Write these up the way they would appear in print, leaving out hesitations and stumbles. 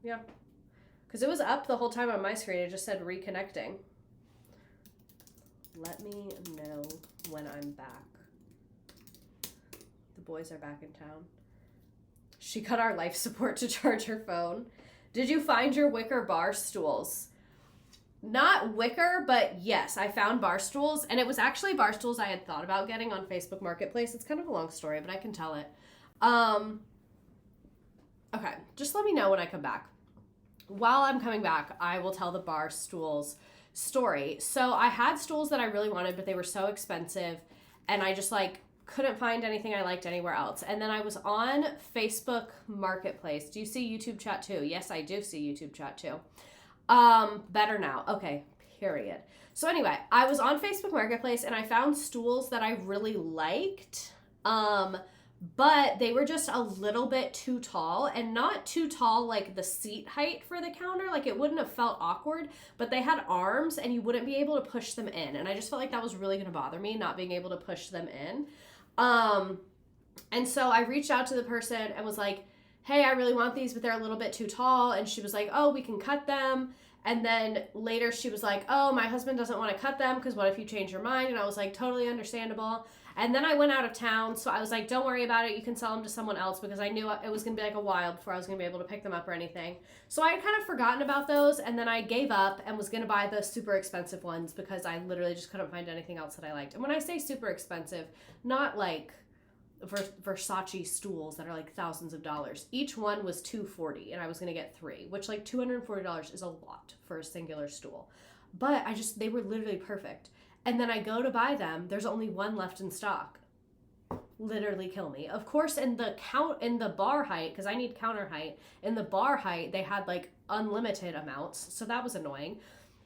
Yeah. Because it was up the whole time on my screen. It just said reconnecting. Let me know when I'm back. The boys are back in town. She cut our life support to charge her phone. Did you find your wicker bar stools? Not wicker, but yes, I found bar stools. And it was actually bar stools I had thought about getting on Facebook Marketplace. It's kind of a long story, but I can tell it. Okay, just let me know when I come back. While I'm coming back, I will tell the bar stools story. So I had stools that I really wanted, but they were so expensive, and I just like couldn't find anything I liked anywhere else. And then I was on Facebook Marketplace. Do you see YouTube chat too? Yes, I do see YouTube chat too. Better now. Okay, period. So anyway, I was on Facebook Marketplace and I found stools that I really liked. But they were just a little bit too tall, and not too tall like the seat height for the counter. Like it wouldn't have felt awkward, but they had arms and you wouldn't be able to push them in. And I just felt like that was really going to bother me, not being able to push them in. And so I reached out to the person and was like, hey, I really want these, but they're a little bit too tall. And she was like, oh, we can cut them. And then later she was like, oh, my husband doesn't want to cut them because what if you change your mind? And I was like, totally understandable. And then I went out of town, so I was like, don't worry about it. You can sell them to someone else, because I knew it was going to be like a while before I was going to be able to pick them up or anything. So I had kind of forgotten about those, and then I gave up and was going to buy the super expensive ones because I literally just couldn't find anything else that I liked. And when I say super expensive, not like Versace stools that are like thousands of dollars. Each one was $240, and I was going to get 3, which like $240 is a lot for a singular stool. But they were literally perfect. And then I go to buy them. There's only one left in stock. Literally kill me. Of course, in the bar height, because I need counter height, in the bar height, they had like unlimited amounts. So that was annoying.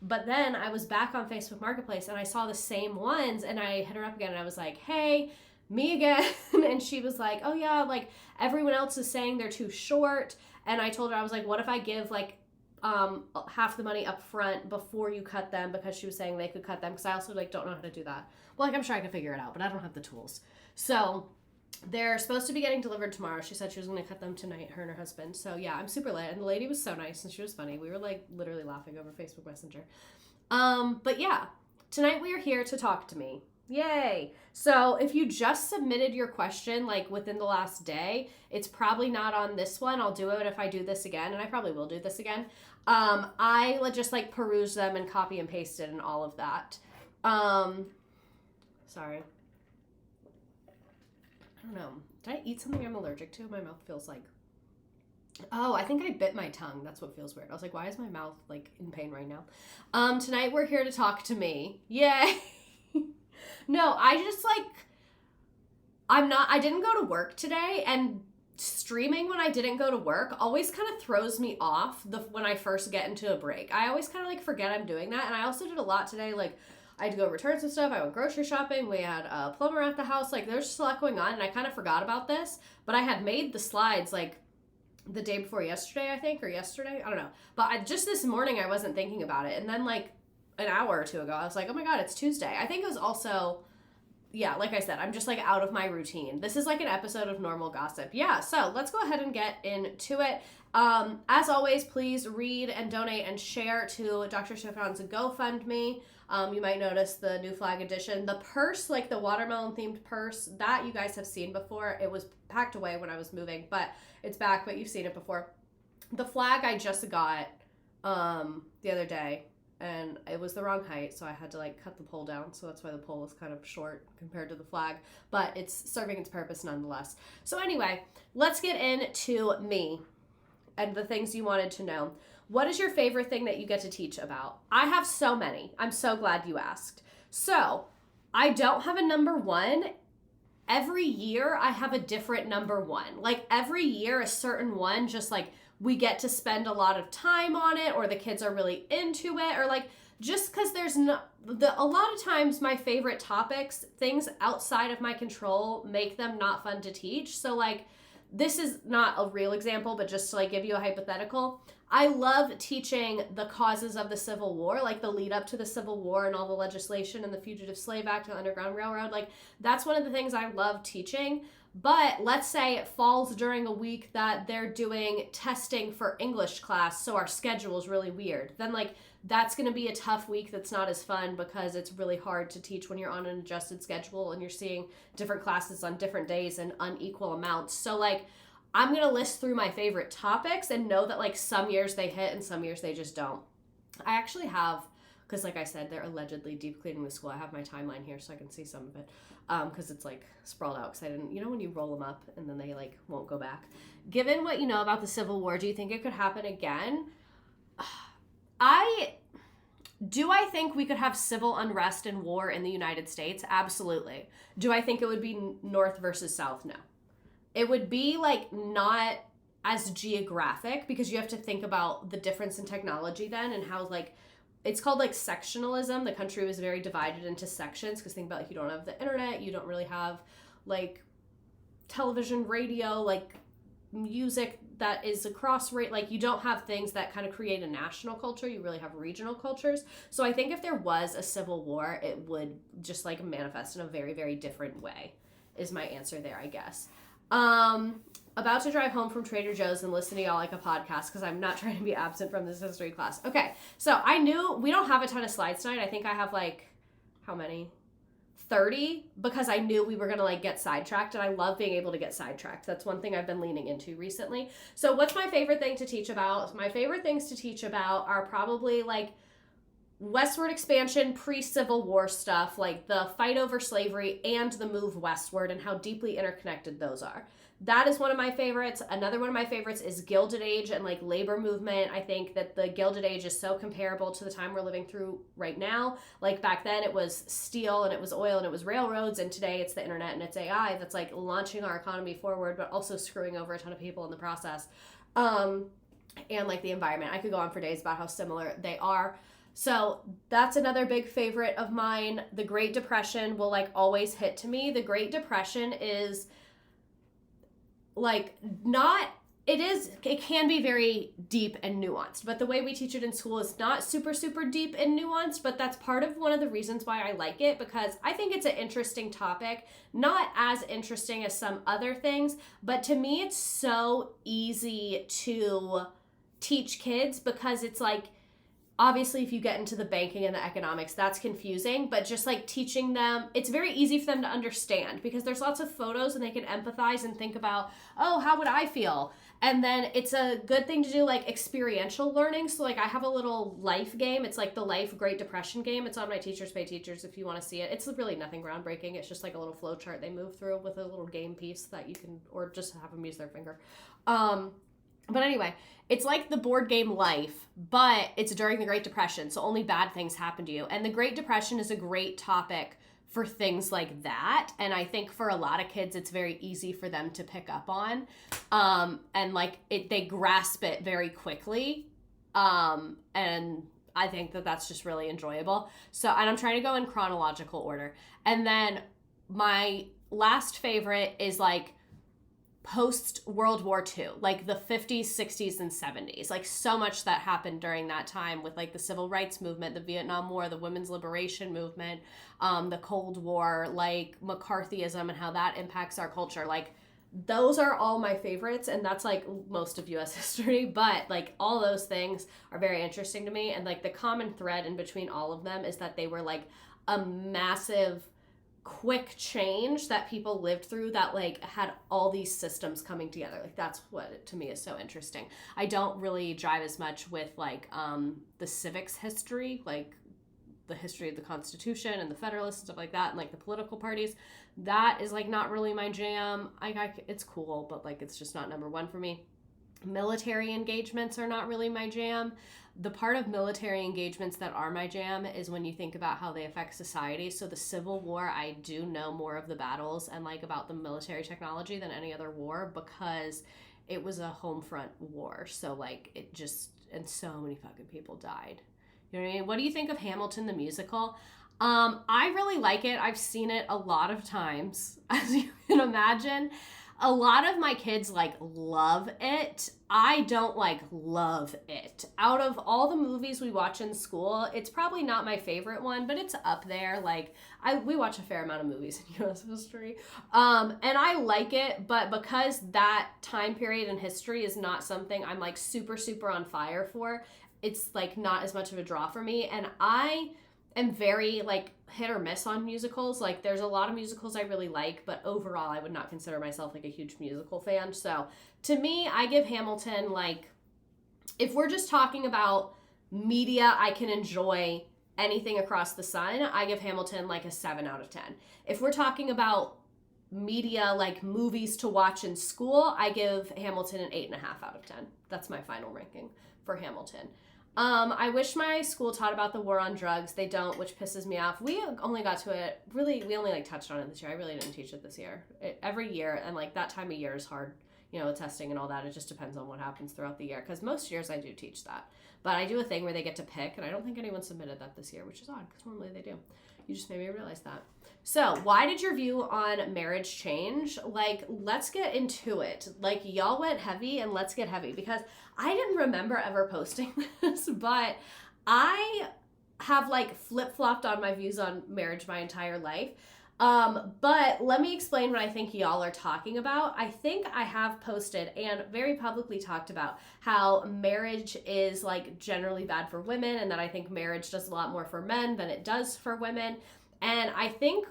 But then I was back on Facebook Marketplace and I saw the same ones, and I hit her up again and I was like, hey, me again. And she was like, oh yeah, like everyone else is saying they're too short. And I told her, I was like, what if I give like half the money up front before you cut them, because she was saying they could cut them, because I also like don't know how to do that. Well, like I'm sure I can figure it out, but I don't have the tools. So they're supposed to be getting delivered tomorrow. She said she was going to cut them tonight, her and her husband. So yeah, I'm super lit, and the lady was so nice and she was funny. We were like literally laughing over Facebook Messenger. But yeah, tonight we are here to talk to me. Yay. So if you just submitted your question like within the last day, it's probably not on this one. I'll do it if I do this again, and I probably will do this again. I just like peruse them and copy and paste it and all of that. Sorry. I don't know. Did I eat something I'm allergic to? My mouth feels like... Oh, I think I bit my tongue. That's what feels weird. I was like, why is my mouth like in pain right now? Tonight we're here to talk to me. Yay. No, I just like... I didn't go to work today, and streaming when I didn't go to work always kind of throws me off when I first get into a break. I always kind of like forget I'm doing that. And I also did a lot today. Like I had to go return some stuff. I went grocery shopping. We had a plumber at the house. Like there's just a lot going on, and I kind of forgot about this, but I had made the slides like the day before yesterday, I think, or yesterday. I don't know. But just this morning, I wasn't thinking about it. And then like an hour or two ago, I was like, oh my God, it's Tuesday. I think it was also... Yeah, like I said, I'm just like out of my routine. This is like an episode of Normal Gossip. Yeah, so let's go ahead and get into it. As always, please read and donate and share to Dr. Chiffon's GoFundMe. You might notice the new flag edition. The purse, like the watermelon themed purse, that you guys have seen before. It was packed away when I was moving, but it's back, but you've seen it before. The flag I just got the other day, and it was the wrong height, so I had to like cut the pole down, so that's why the pole is kind of short compared to the flag, but it's serving its purpose nonetheless. So anyway, let's get into me and the things you wanted to know. What is your favorite thing that you get to teach about? I have so many. I'm so glad you asked. So I don't have a number one. Every year I have a different number one. Like every year a certain one, just like we get to spend a lot of time on it, or the kids are really into it, or like just because there's no, a lot of times my favorite topics, things outside of my control, make them not fun to teach. So like this is not a real example, but just to like give you a hypothetical, I love teaching the causes of the Civil War, like the lead up to the Civil War and all the legislation and the Fugitive Slave Act and the Underground Railroad. Like that's one of the things I love teaching. But let's say it falls during a week that they're doing testing for English class, so our schedule is really weird. Then like that's going to be a tough week that's not as fun because it's really hard to teach when you're on an adjusted schedule and you're seeing different classes on different days and unequal amounts. So like I'm going to list through my favorite topics and know that like some years they hit and some years they just don't. I actually have, because like I said, they're allegedly deep cleaning the school. I have my timeline here so I can see some of it because it's like sprawled out because I didn't, when you roll them up and then they like won't go back. Given what you know about the Civil War, do you think it could happen again? I think we could have civil unrest and war in the United States? Absolutely. Do I think it would be North versus South? No. It would be like not as geographic because you have to think about the difference in technology then and how like it's called like sectionalism. The country was very divided into sections because think about like you don't have the internet, you don't really have like television, radio, like music that is across like you don't have things that kind of create a national culture. You really have regional cultures. So I think if there was a civil war, it would just like manifest in a very, very different way is my answer there, I guess. About to drive home from Trader Joe's and listen to y'all like a podcast because I'm not trying to be absent from this history class. Okay, so I knew we don't have a ton of slides tonight. I think I have like, how many? 30 because I knew we were going to like get sidetracked and I love being able to get sidetracked. That's one thing I've been leaning into recently. So what's my favorite thing to teach about? My favorite things to teach about are probably like westward expansion, pre-Civil War stuff, like the fight over slavery and the move westward and how deeply interconnected those are. That is one of my favorites. Another one of my favorites is Gilded Age and like labor movement. I think that the Gilded Age is so comparable to the time we're living through right now. Like back then it was steel and it was oil and it was railroads, and today it's the internet and it's AI that's like launching our economy forward but also screwing over a ton of people in the process. And like the environment. I could go on for days about how similar they are. So that's another big favorite of mine. The Great Depression will like always hit to me. The Great Depression is like it can be very deep and nuanced, but the way we teach it in school is not super, super deep and nuanced, but that's part of one of the reasons why I like it because I think it's an interesting topic, not as interesting as some other things, but to me it's so easy to teach kids because it's like, obviously, if you get into the banking and the economics, that's confusing, but just like teaching them, it's very easy for them to understand because there's lots of photos and they can empathize and think about, oh, how would I feel? And then it's a good thing to do like experiential learning. So like I have a little life game. It's like the Life Great Depression game. It's on my Teachers Pay Teachers if you want to see it. It's really nothing groundbreaking. It's just like a little flow chart they move through with a little game piece that you can, or just have them use their finger. But anyway, it's like the board game Life, but it's during the Great Depression, so only bad things happen to you. And the Great Depression is a great topic for things like that, and I think for a lot of kids, it's very easy for them to pick up on, and like they grasp it very quickly, and I think that that's just really enjoyable. So, and I'm trying to go in chronological order, and then my last favorite is like post-World War II, like the 50s, 60s, and 70s. Like so much that happened during that time with like the Civil Rights Movement, the Vietnam War, the Women's Liberation Movement, the Cold War, like McCarthyism and how that impacts our culture. Like those are all my favorites, and that's like most of U.S. history, but like all those things are very interesting to me, and like the common thread in between all of them is that they were like a massive quick change that people lived through that like had all these systems coming together. Like that's what to me is so interesting. I don't really drive as much with like the civics history, like the history of the Constitution and the Federalists and stuff like that, and like the political parties. That is like not really my jam. It's cool, but like it's just not number one for me. Military engagements are not really my jam. The part of military engagements that are my jam is when you think about how they affect society. So the Civil War, I do know more of the battles and like about the military technology than any other war because it was a home front war. So like it just, and so many fucking people died. You know what I mean? What do you think of Hamilton the musical? I really like it. I've seen it a lot of times, as you can imagine. A lot of my kids like love it. I don't like love it. Out of all the movies we watch in school, it's probably not my favorite one, but it's up there. Like we watch a fair amount of movies in US history. And I like it, but because that time period in history is not something I'm like super, super on fire for, it's like not as much of a draw for me. And I am very like hit or miss on musicals. Like there's a lot of musicals I really like, but overall I would not consider myself like a huge musical fan. So to me, I give Hamilton like, if we're just talking about media I can enjoy anything across the sun, I give Hamilton like a 7 out of 10. If we're talking about media like movies to watch in school, I give Hamilton an 8.5 out of 10. That's my final ranking for Hamilton. I wish my school taught about the war on drugs. They don't, which pisses me off. We only got to it, really, we only like touched on it this year. I really didn't teach it this year. Every year, and like that time of year is hard, you know, testing and all that. It just depends on what happens throughout the year. Because most years I do teach that. But I do a thing where they get to pick, and I don't think anyone submitted that this year, which is odd, because normally they do. You just made me realize that. So, why did your view on marriage change? Like, let's get into it. Like, y'all went heavy, and let's get heavy. Because I didn't remember ever posting this, but I have, like, flip-flopped on my views on marriage my entire life. But let me explain what I think y'all are talking about. I think I have posted and very publicly talked about how marriage is, like, generally bad for women, and that I think marriage does a lot more for men than it does for women. And I think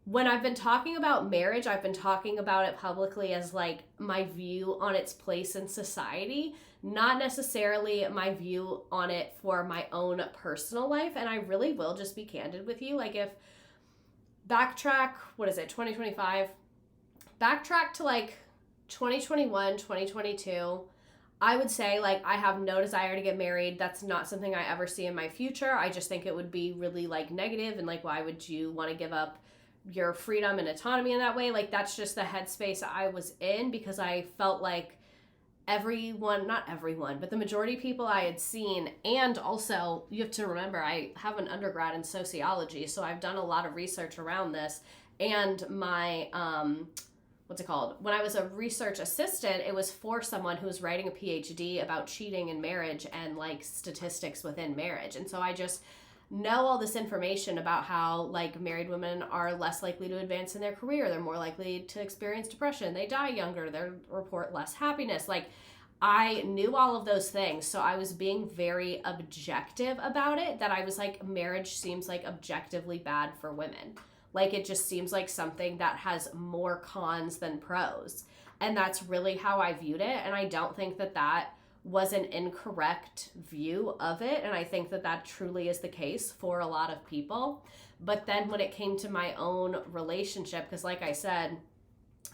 when I've been talking about marriage, I've been talking about it publicly as like my view on its place in society, not necessarily my view on it for my own personal life. And I really will just be candid with you. Like if backtrack, 2025? Backtrack to like 2021, 2022. I would say like I have no desire to get married. That's not something I ever see in my future. I just think it would be really like negative, and like why would you want to give up your freedom and autonomy in that way? Like that's just the headspace I was in, because I felt like not everyone, but the majority of people I had seen. And also you have to remember, I have an undergrad in sociology, so I've done a lot of research around this. And my when I was a research assistant, it was for someone who was writing a PhD about cheating in marriage and like statistics within marriage. And so I just know all this information about how like married women are less likely to advance in their career. They're more likely to experience depression. They die younger. They report less happiness. Like I knew all of those things. So I was being very objective about it, that I was like, marriage seems like objectively bad for women. Like it just seems like something that has more cons than pros. And that's really how I viewed it. And I don't think that that was an incorrect view of it. And I think that that truly is the case for a lot of people. But then when it came to my own relationship, because like I said,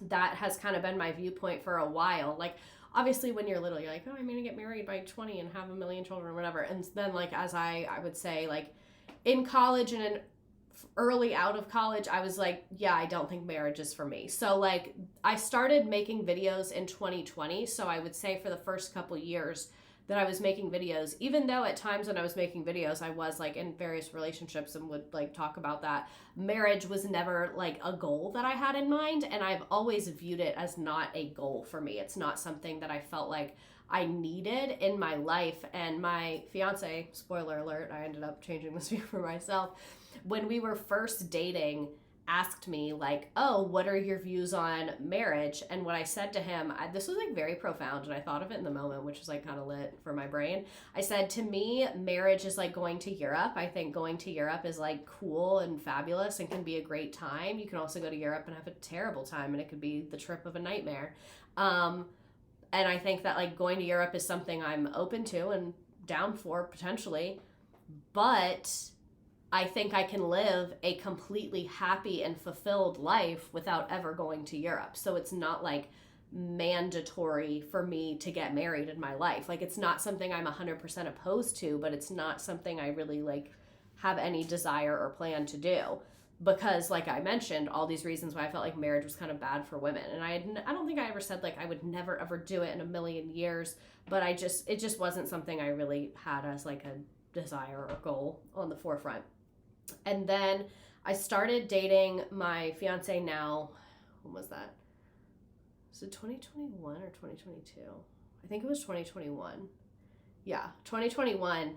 that has kind of been my viewpoint for a while. Like obviously when you're little, you're like, oh, I'm going to get married by 20 and have a million children or whatever. And then like as I would say like in college and in early out of college, I was like, yeah, I don't think marriage is for me. So like I started making videos in 2020. So I would say for the first couple years that I was making videos, even though at times when I was making videos, I was like in various relationships and would like talk about that, marriage was never like a goal that I had in mind. And I've always viewed it as not a goal for me. It's not something that I felt like I needed in my life. And my fiance, spoiler alert, I ended up changing this view for myself, when we were first dating, asked me like, oh, what are your views on marriage? And what I said to him, this was like very profound, and I thought of it in the moment, which was like kind of lit for my brain. I said, to me, marriage is like going to Europe. I think going to Europe is like cool and fabulous and can be a great time. You can also go to Europe and have a terrible time, and it could be the trip of a nightmare. And I think that like going to Europe is something I'm open to and down for potentially, but I think I can live a completely happy and fulfilled life without ever going to Europe. So it's not like mandatory for me to get married in my life. Like it's not something I'm 100% opposed to, but it's not something I really like have any desire or plan to do. Because like I mentioned, all these reasons why I felt like marriage was kind of bad for women. And I don't think I ever said like I would never ever do it in a million years, but it just wasn't something I really had as like a desire or goal on the forefront. And then I started dating my fiance now, when was that? Was it 2021 or 2022? I think it was 2021. Yeah, 2021.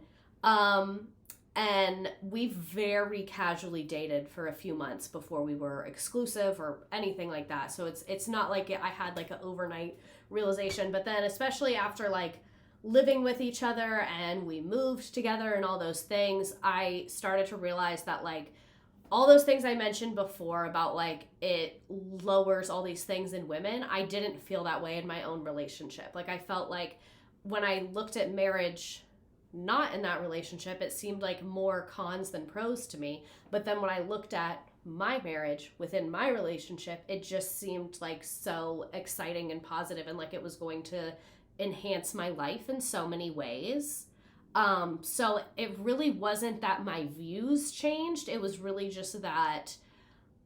And we very casually dated for a few months before we were exclusive or anything like that. So it's not like I had like an overnight realization. But then especially after like living with each other and we moved together and all those things, I started to realize that like all those things I mentioned before about like it lowers all these things in women, I didn't feel that way in my own relationship. Like I felt like when I looked at marriage not in that relationship, it seemed like more cons than pros to me. But then when I looked at my marriage within my relationship, it just seemed like so exciting and positive and like it was going to enhance my life in so many ways. So it really wasn't that my views changed. It was really just that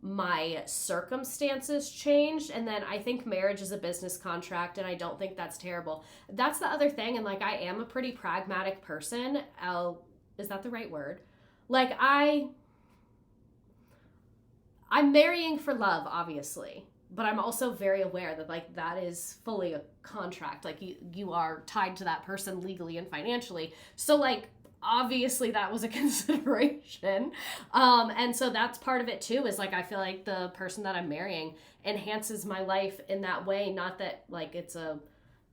my circumstances changed. And then I think marriage is a business contract, and I don't think that's terrible. That's the other thing. And like I am a pretty pragmatic person. Is that the right word? Like I'm marrying for love, obviously, but I'm also very aware that like that is fully a contract. Like you are tied to that person legally and financially. So like obviously that was a consideration. And so that's part of it too, is like I feel like the person that I'm marrying enhances my life in that way. Not that like it's a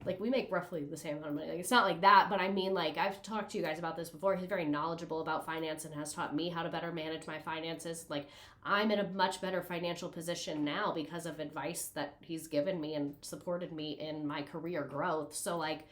like we make roughly the same amount of money. Like it's not like that, but I mean like I've talked to you guys about this before. He's very knowledgeable about finance and has taught me how to better manage my finances. Like I'm in a much better financial position now because of advice that he's given me and supported me in my career growth. So like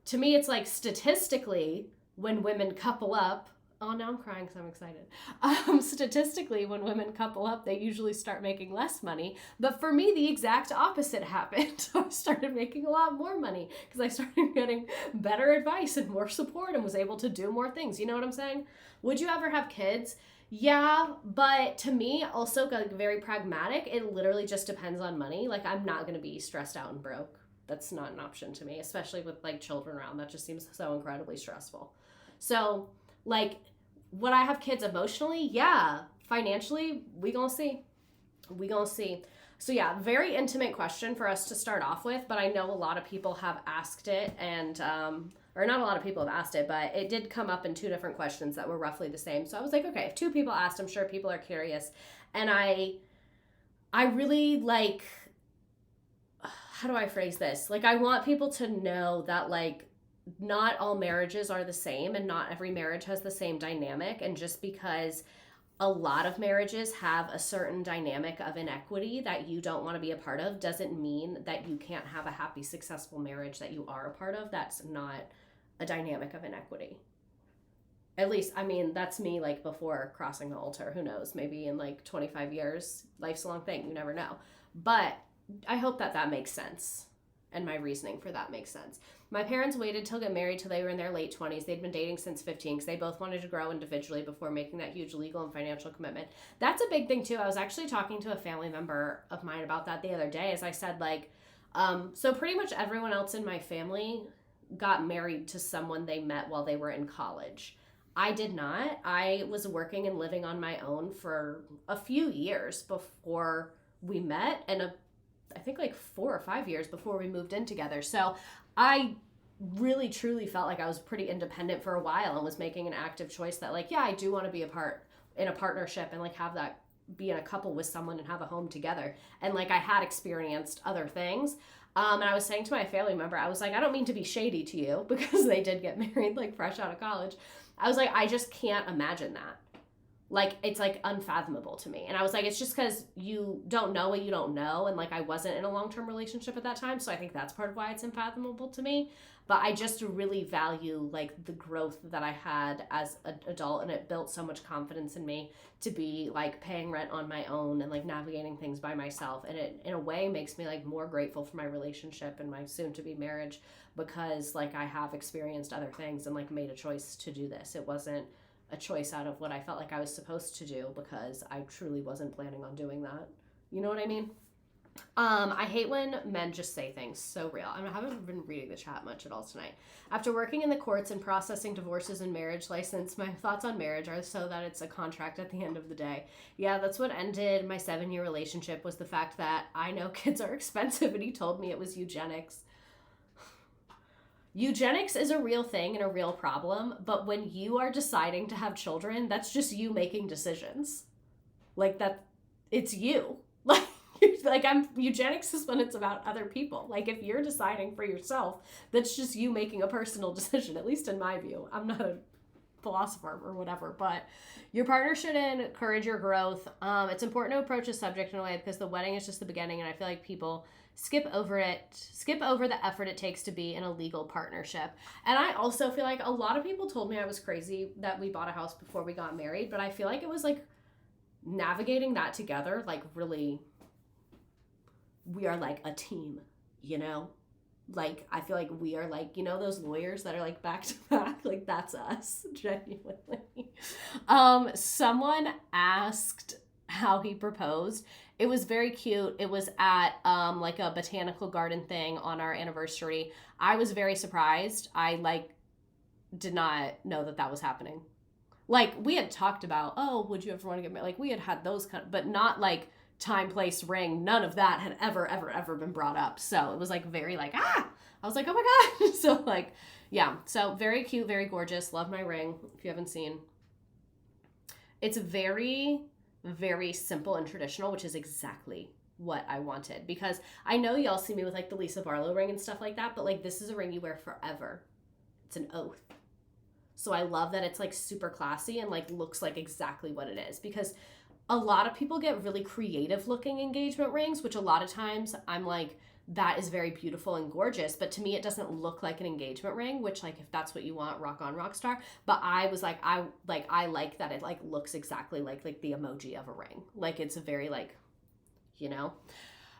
to me it's like statistically when women couple up, oh, now I'm crying because I'm excited. Statistically, when women couple up, they usually start making less money. But for me, the exact opposite happened. I started making a lot more money because I started getting better advice and more support and was able to do more things. You know what I'm saying? Would you ever have kids? Yeah, but to me, also like very pragmatic. It literally just depends on money. Like I'm not going to be stressed out and broke. That's not an option to me, especially with like children around. That just seems so incredibly stressful. So, like, would I have kids emotionally? Yeah. Financially, we gonna see. We gonna see. So, yeah, very intimate question for us to start off with, but I know a lot of people have asked it, and, or not a lot of people have asked it, but it did come up in two different questions that were roughly the same. So I was like, okay, if two people asked, I'm sure people are curious. And I really like, how do I phrase this? Like, I want people to know that, like, not all marriages are the same and not every marriage has the same dynamic. And just because a lot of marriages have a certain dynamic of inequity that you don't want to be a part of doesn't mean that you can't have a happy, successful marriage that you are a part of. That's not a dynamic of inequity. At least, I mean, that's me like before crossing the altar. Who knows? Maybe in like 25 years, life's a long thing. You never know. But I hope that that makes sense. And my reasoning for that makes sense. My parents waited till get married till they were in their late 20s. They'd been dating since 15 because they both wanted to grow individually before making that huge legal and financial commitment. That's a big thing too. I was actually talking to a family member of mine about that the other day, as I said, like, so pretty much everyone else in my family got married to someone they met while they were in college. I did not. I was working and living on my own for a few years before we met, and I think like 4 or 5 years before we moved in together. So I really truly felt like I was pretty independent for a while and was making an active choice that like, yeah, I do want to be in a partnership and like have that be in a couple with someone and have a home together. And like I had experienced other things. And I was saying to my family member, I was like, I don't mean to be shady to you because they did get married like fresh out of college. I was like, I just can't imagine that. Like, it's like unfathomable to me. And I was like, it's just because you don't know what you don't know. And like, I wasn't in a long-term relationship at that time. So I think that's part of why it's unfathomable to me. But I just really value like the growth that I had as an adult. And it built so much confidence in me to be like paying rent on my own and like navigating things by myself. And it in a way makes me like more grateful for my relationship and my soon to be marriage because like I have experienced other things and like made a choice to do this. It wasn't a choice out of what I felt like I was supposed to do because I truly wasn't planning on doing that. You know what I mean? I hate when men just say things. So real. I haven't been reading the chat much at all tonight. After working in the courts and processing divorces and marriage license, my thoughts on marriage are so that it's a contract at the end of the day. Yeah, that's what ended my 7-year relationship, was the fact that I know kids are expensive and he told me it was eugenics. Eugenics is a real thing and a real problem, but when you are deciding to have children, that's just you making decisions. Like that, it's you. Eugenics is when it's about other people. Like if you're deciding for yourself, that's just you making a personal decision, at least in my view. I'm not a philosopher or whatever, but your partner should encourage your growth. It's important to approach a subject in a way because the wedding is just the beginning, and I feel like people skip over the effort it takes to be in a legal partnership. And I also feel like a lot of people told me I was crazy that we bought a house before we got married, but I feel like it was like navigating that together, like really, we are like a team, you know? Like, I feel like we are like, you know, those lawyers that are like back to back, like that's us, genuinely. Someone asked how he proposed. It was very cute. It was at like a botanical garden thing on our anniversary. I was very surprised. I like did not know that was happening. Like we had talked about, oh, would you ever want to get married? Like we had those kind of, but not like time, place, ring. None of that had ever been brought up. So it was like very like, I was like, oh my God. So like, yeah. So very cute, very gorgeous. Love my ring. If you haven't seen, it's very, very simple and traditional, which is exactly what I wanted, because I know y'all see me with like the Lisa Barlow ring and stuff like that, but like this is a ring you wear forever. It's an oath. So I love that it's like super classy and like looks like exactly what it is, because a lot of people get really creative looking engagement rings, which a lot of times I'm like, that is very beautiful and gorgeous, but to me it doesn't look like an engagement ring, which like if that's what you want, rock on, rock star. But I was like, I like that it like looks exactly like the emoji of a ring. Like it's a very like, you know.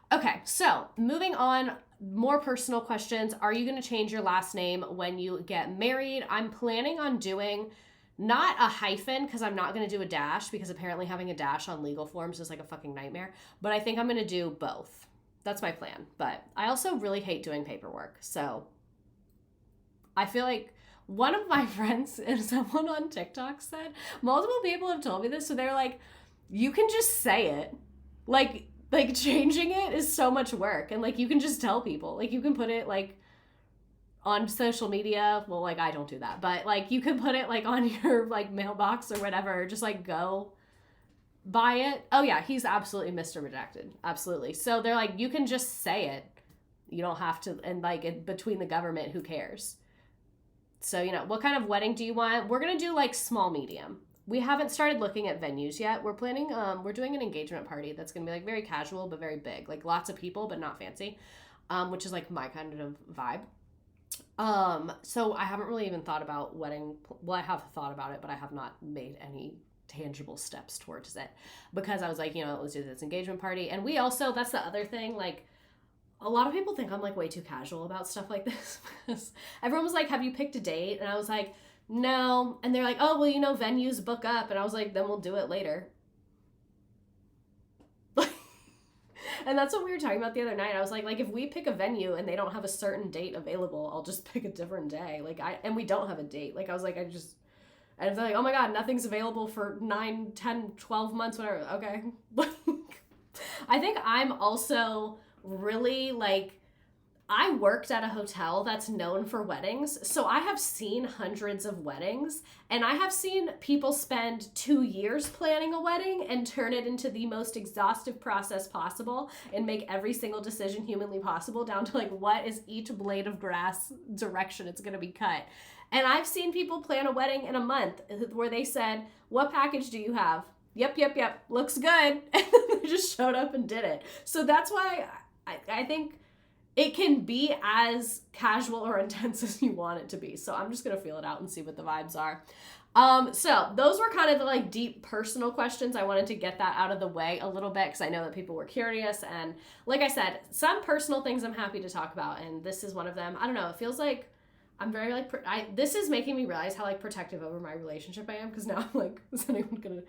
Okay, so moving on, more personal questions. Are you going to change your last name when you get married? I'm planning on doing not a hyphen, because I'm not going to do a dash, because apparently having a dash on legal forms is like a fucking nightmare. But I think I'm going to do both. That's my plan. But I also really hate doing paperwork. So I feel like one of my friends and someone on TikTok said, multiple people have told me this, so they're like, you can just say it. Like changing it is so much work. And like you can just tell people. Like you can put it like on social media. Well, like I don't do that, but like you can put it like on your like mailbox or whatever, just like go buy it. Oh yeah, he's absolutely Mr. Redacted. Absolutely. So they're like, you can just say it. You don't have to, and like between the government, who cares? So, you know, what kind of wedding do you want? We're going to do like small, medium. We haven't started looking at venues yet. We're planning, we're doing an engagement party that's going to be like very casual, but very big, like lots of people, but not fancy, which is like my kind of vibe. So I haven't really even thought about wedding. Well, I have thought about it, but I have not made any tangible steps towards it, because I was like, you know, let's do this engagement party. And we also, that's the other thing, like a lot of people think I'm like way too casual about stuff like this. Everyone was like, have you picked a date? And I was like, no. And they're like, oh, well, you know, venues book up. And I was like, then we'll do it later. And that's what we were talking about the other night. I was like, if we pick a venue and they don't have a certain date available, I'll just pick a different day. And we don't have a date. Like, I was like, and if they're like, oh my God, nothing's available for 9, 10, 12 months, whatever. Okay. I think I'm also really like, I worked at a hotel that's known for weddings. So I have seen hundreds of weddings, and I have seen people spend 2 years planning a wedding and turn it into the most exhaustive process possible and make every single decision humanly possible down to like, what is each blade of grass direction it's going to be cut. And I've seen people plan a wedding in a month where they said, what package do you have? Yep. Looks good. And they just showed up and did it. So that's why I think it can be as casual or intense as you want it to be. So I'm just going to feel it out and see what the vibes are. So those were kind of the like deep personal questions. I wanted to get that out of the way a little bit because I know that people were curious. And like I said, some personal things I'm happy to talk about. And this is one of them. I don't know. It feels like I'm very like, this is making me realize how like protective over my relationship I am. Because now I'm like, is anyone going to...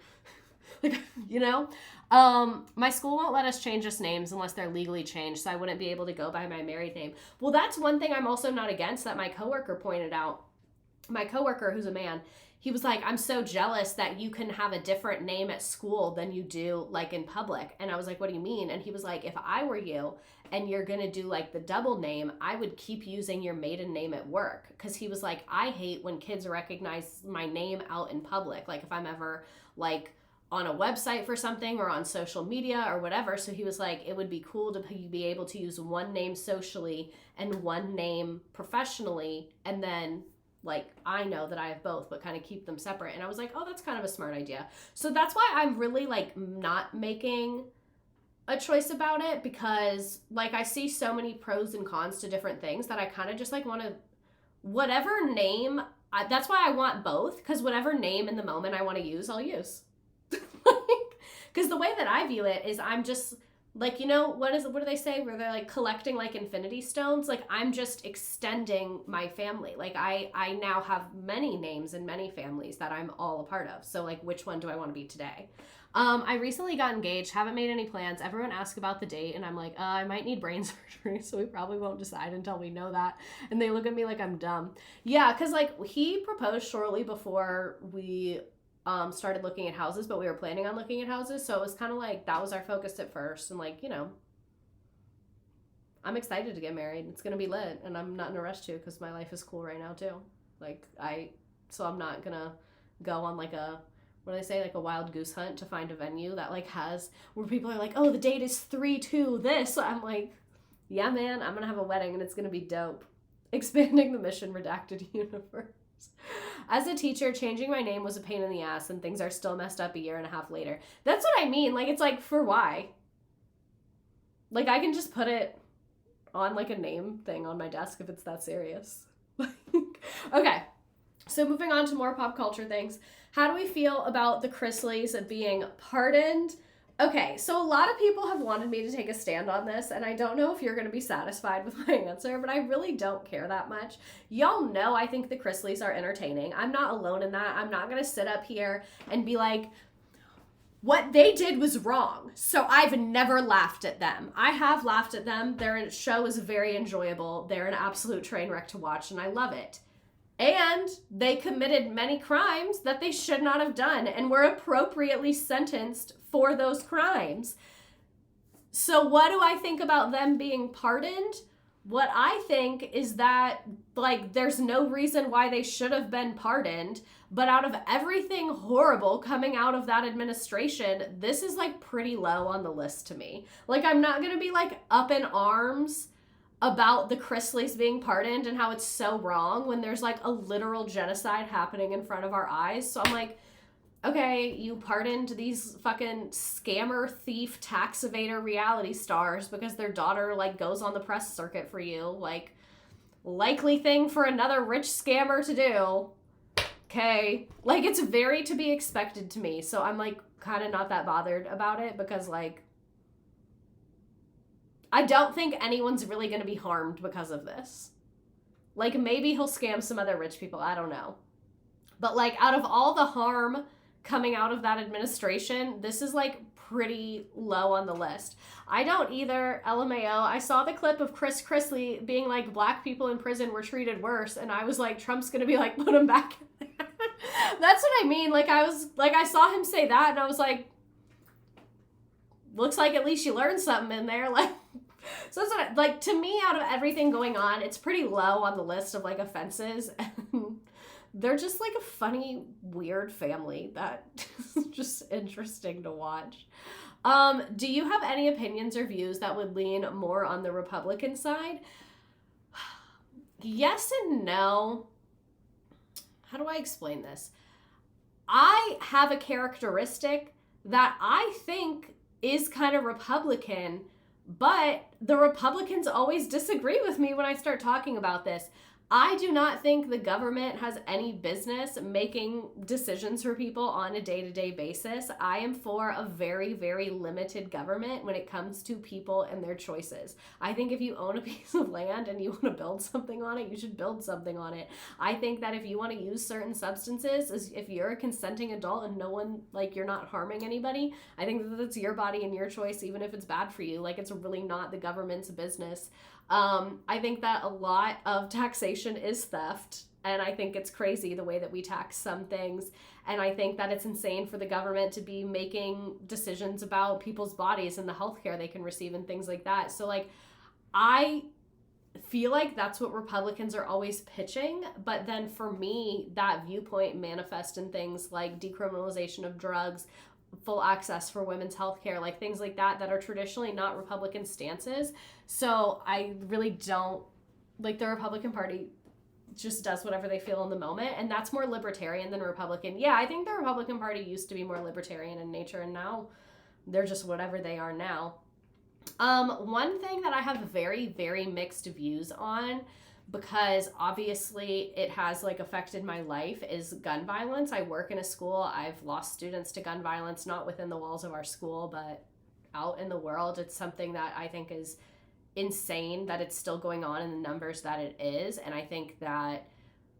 Like, you know? My school won't let us change us names unless they're legally changed, so I wouldn't be able to go by my married name. Well, that's one thing I'm also not against that my coworker pointed out. My coworker, who's a man, he was like, I'm so jealous that you can have a different name at school than you do like in public. And I was like, what do you mean? And he was like, if I were you and you're going to do like the double name, I would keep using your maiden name at work. Because he was like, I hate when kids recognize my name out in public. Like if I'm ever like on a website for something or on social media or whatever. So he was like, it would be cool to be able to use one name socially and one name professionally. And then like I know that I have both, but kind of keep them separate. And I was like, oh, that's kind of a smart idea. So that's why I'm really like not making a choice about it, because like I see so many pros and cons to different things that I kind of just like want to, whatever name, that's why I want both, because whatever name in the moment I want to use, I'll use. Because the way that I view it is I'm just like, you know, what do they say where they're like collecting like infinity stones? Like I'm just extending my family. Like I now have many names and many families that I'm all a part of. So like, which one do I want to be today? I recently got engaged, haven't made any plans. Everyone asks about the date and I'm like, I might need brain surgery, so we probably won't decide until we know that. And they look at me like I'm dumb. Yeah, because like he proposed shortly before we started looking at houses, but we were planning on looking at houses. So it was kind of like, that was our focus at first. And like, you know, I'm excited to get married. It's going to be lit and I'm not in a rush to, because my life is cool right now too. Like so I'm not going to go on like a, what do they say? Like a wild goose hunt to find a venue that like has, where people are like, oh, the date is 3-2 this. So I'm like, yeah, man, I'm going to have a wedding and it's going to be dope. Expanding the Mission Redacted universe. As a teacher, changing my name was a pain in the ass and things are still messed up a year and a half later. That's what I mean. Like, it's like, for why? Like, I can just put it on like a name thing on my desk if it's that serious. Okay, so moving on to more pop culture things. How do we feel about the Chrisleys being pardoned? Okay, so a lot of people have wanted me to take a stand on this, and I don't know if you're going to be satisfied with my answer, but I really don't care that much. Y'all know I think the Chrisleys are entertaining. I'm not alone in that. I'm not going to sit up here and be like, what they did was wrong, so I've never laughed at them. I have laughed at them. Their show is very enjoyable. They're an absolute train wreck to watch, and I love it. And they committed many crimes that they should not have done and were appropriately sentenced for those crimes. So what do I think about them being pardoned? What I think is that, like, there's no reason why they should have been pardoned, but out of everything horrible coming out of that administration, this is, like, pretty low on the list to me. Like, I'm not going to be, like, up in arms about the Chrisleys being pardoned and how it's so wrong when there's like a literal genocide happening in front of our eyes. So I'm like, okay, you pardoned these fucking scammer, thief, tax evader reality stars because their daughter like goes on the press circuit for you. Like, likely thing for another rich scammer to do. Okay. Like, it's very to be expected to me. So I'm like kind of not that bothered about it because like, I don't think anyone's really going to be harmed because of this. Like, maybe he'll scam some other rich people. I don't know. But, like, out of all the harm coming out of that administration, this is, like, pretty low on the list. I don't either, LMAO. I saw the clip of Chris Chrisley being like, black people in prison were treated worse. And I was like, Trump's going to be like, put them back in there. That's what I mean. Like, I saw him say that and I was like, looks like at least you learned something in there. Like, so that's what, like, to me, out of everything going on, it's pretty low on the list of, like, offenses. And they're just, like, a funny, weird family that is just interesting to watch. Do you have any opinions or views that would lean more on the Republican side? Yes and no. How do I explain this? I have a characteristic that I think is kind of Republican, but the Republicans always disagree with me when I start talking about this. I do not think the government has any business making decisions for people on a day-to-day basis. I am for a very, very limited government when it comes to people and their choices. I think if you own a piece of land and you want to build something on it, you should build something on it. I think that if you want to use certain substances, if you're a consenting adult and no one, like, you're not harming anybody, I think that it's your body and your choice, even if it's bad for you. Like, it's really not the government's business. I think that a lot of taxation is theft, and I think it's crazy the way that we tax some things, and I think that it's insane for the government to be making decisions about people's bodies and the healthcare they can receive and things like that. So, like, I feel like that's what Republicans are always pitching, but then for me, that viewpoint manifests in things like decriminalization of drugs, full access for women's health care, like things like that are traditionally not Republican stances. So I really don't, like, the Republican Party just does whatever they feel in the moment, and that's more libertarian than Republican. Yeah, I think the Republican Party used to be more libertarian in nature, and now they're just whatever they are now. One thing that I have very, very mixed views on, because obviously it has, like, affected my life, is gun violence. I work in a school. I've lost students to gun violence, not within the walls of our school, but out in the world. It's something that I think is insane that it's still going on in the numbers that it is. And I think that,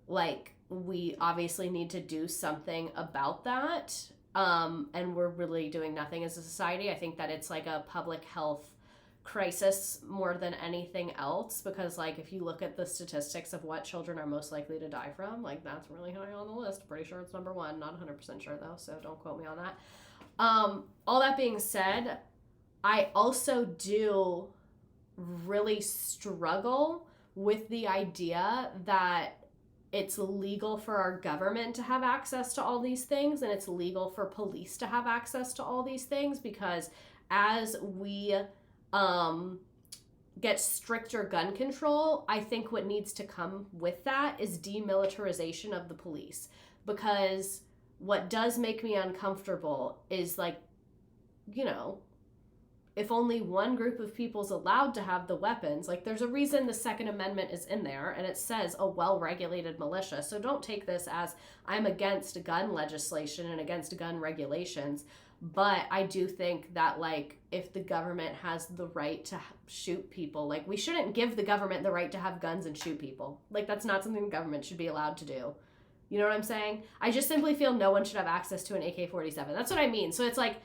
like, we obviously need to do something about that. And we're really doing nothing as a society. I think that it's like a public health crisis more than anything else, because, like, if you look at the statistics of what children are most likely to die from, like, that's really high on the list. Pretty sure it's number one, not 100% sure though, so don't quote me on that. All that being said, I also do really struggle with the idea that it's legal for our government to have access to all these things, and it's legal for police to have access to all these things, because as we get stricter gun control, I think what needs to come with that is demilitarization of the police. Because what does make me uncomfortable is, like, you know, if only one group of people is allowed to have the weapons, like, there's a reason the Second Amendment is in there, and it says a well-regulated militia. So don't take this as I'm against gun legislation and against gun regulations. But I do think that, like, if the government has the right to shoot people, like, we shouldn't give the government the right to have guns and shoot people. Like, that's not something the government should be allowed to do. You know what I'm saying? I just simply feel no one should have access to an AK-47. That's what I mean. So it's like,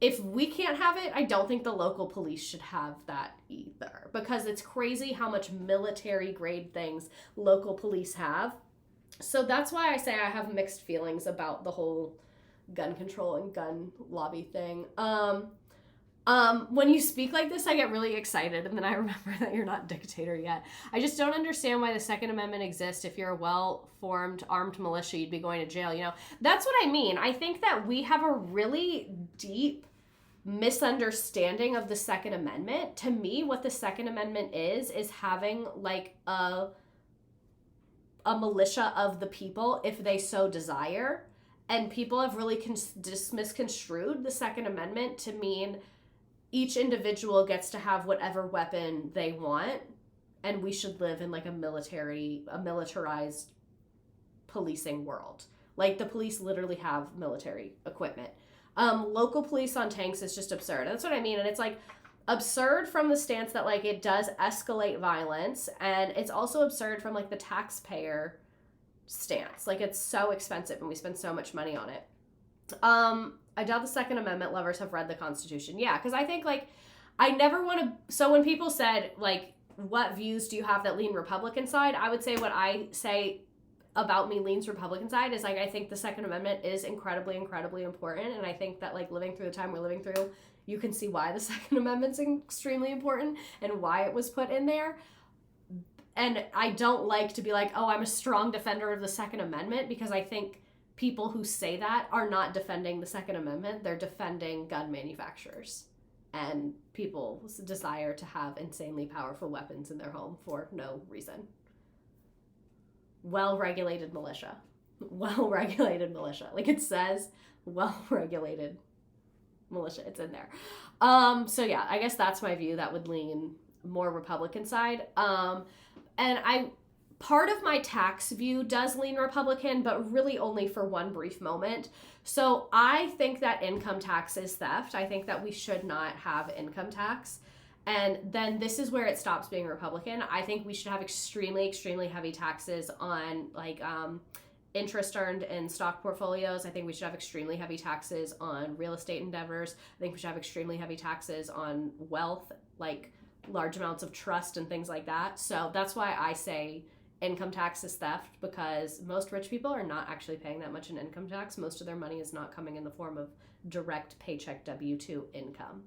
if we can't have it, I don't think the local police should have that either. Because it's crazy how much military grade things local police have. So that's why I say I have mixed feelings about the whole gun control and gun lobby thing. When you speak like this, I get really excited, and then I remember that you're not dictator yet. I just don't understand why the Second Amendment exists. If you're a well-formed armed militia, you'd be going to jail, you know? That's what I mean. I think that we have a really deep misunderstanding of the Second Amendment. To me, what the Second Amendment is having, like, a militia of the people if they so desire. And people have really misconstrued the Second Amendment to mean each individual gets to have whatever weapon they want, and we should live in, like, a militarized policing world. Like, the police literally have military equipment. Local police on tanks is just absurd. That's what I mean. And it's, like, absurd from the stance that, like, it does escalate violence, and it's also absurd from, like, the taxpayer stance. Like, it's so expensive and we spend so much money on it. I doubt the Second Amendment lovers have read the Constitution. Yeah, because I think, like, I never want to... So when people said, like, what views do you have that lean Republican side, I would say what I say about me leans Republican side is, like, I think the Second Amendment is incredibly, incredibly important, and I think that, like, living through the time we're living through, you can see why the Second Amendment's extremely important and why it was put in there. And I don't like to be like, oh, I'm a strong defender of the Second Amendment, because I think people who say that are not defending the Second Amendment. They're defending gun manufacturers and people's desire to have insanely powerful weapons in their home for no reason. Well-regulated militia. Well-regulated militia. Like, it says well-regulated militia. It's in there. So yeah, I guess that's my view. That would lean more Republican side. And I part of my tax view does lean Republican, but really only for one brief moment. So I think that income tax is theft. I think that we should not have income tax. And then this is where it stops being Republican. I think we should have extremely, extremely heavy taxes on like interest earned in stock portfolios. I think we should have extremely heavy taxes on real estate endeavors. I think we should have extremely heavy taxes on wealth, like large amounts of trust and things like that. So that's why I say income tax is theft, because most rich people are not actually paying that much in income tax. Most of their money is not coming in the form of direct paycheck W-2 income.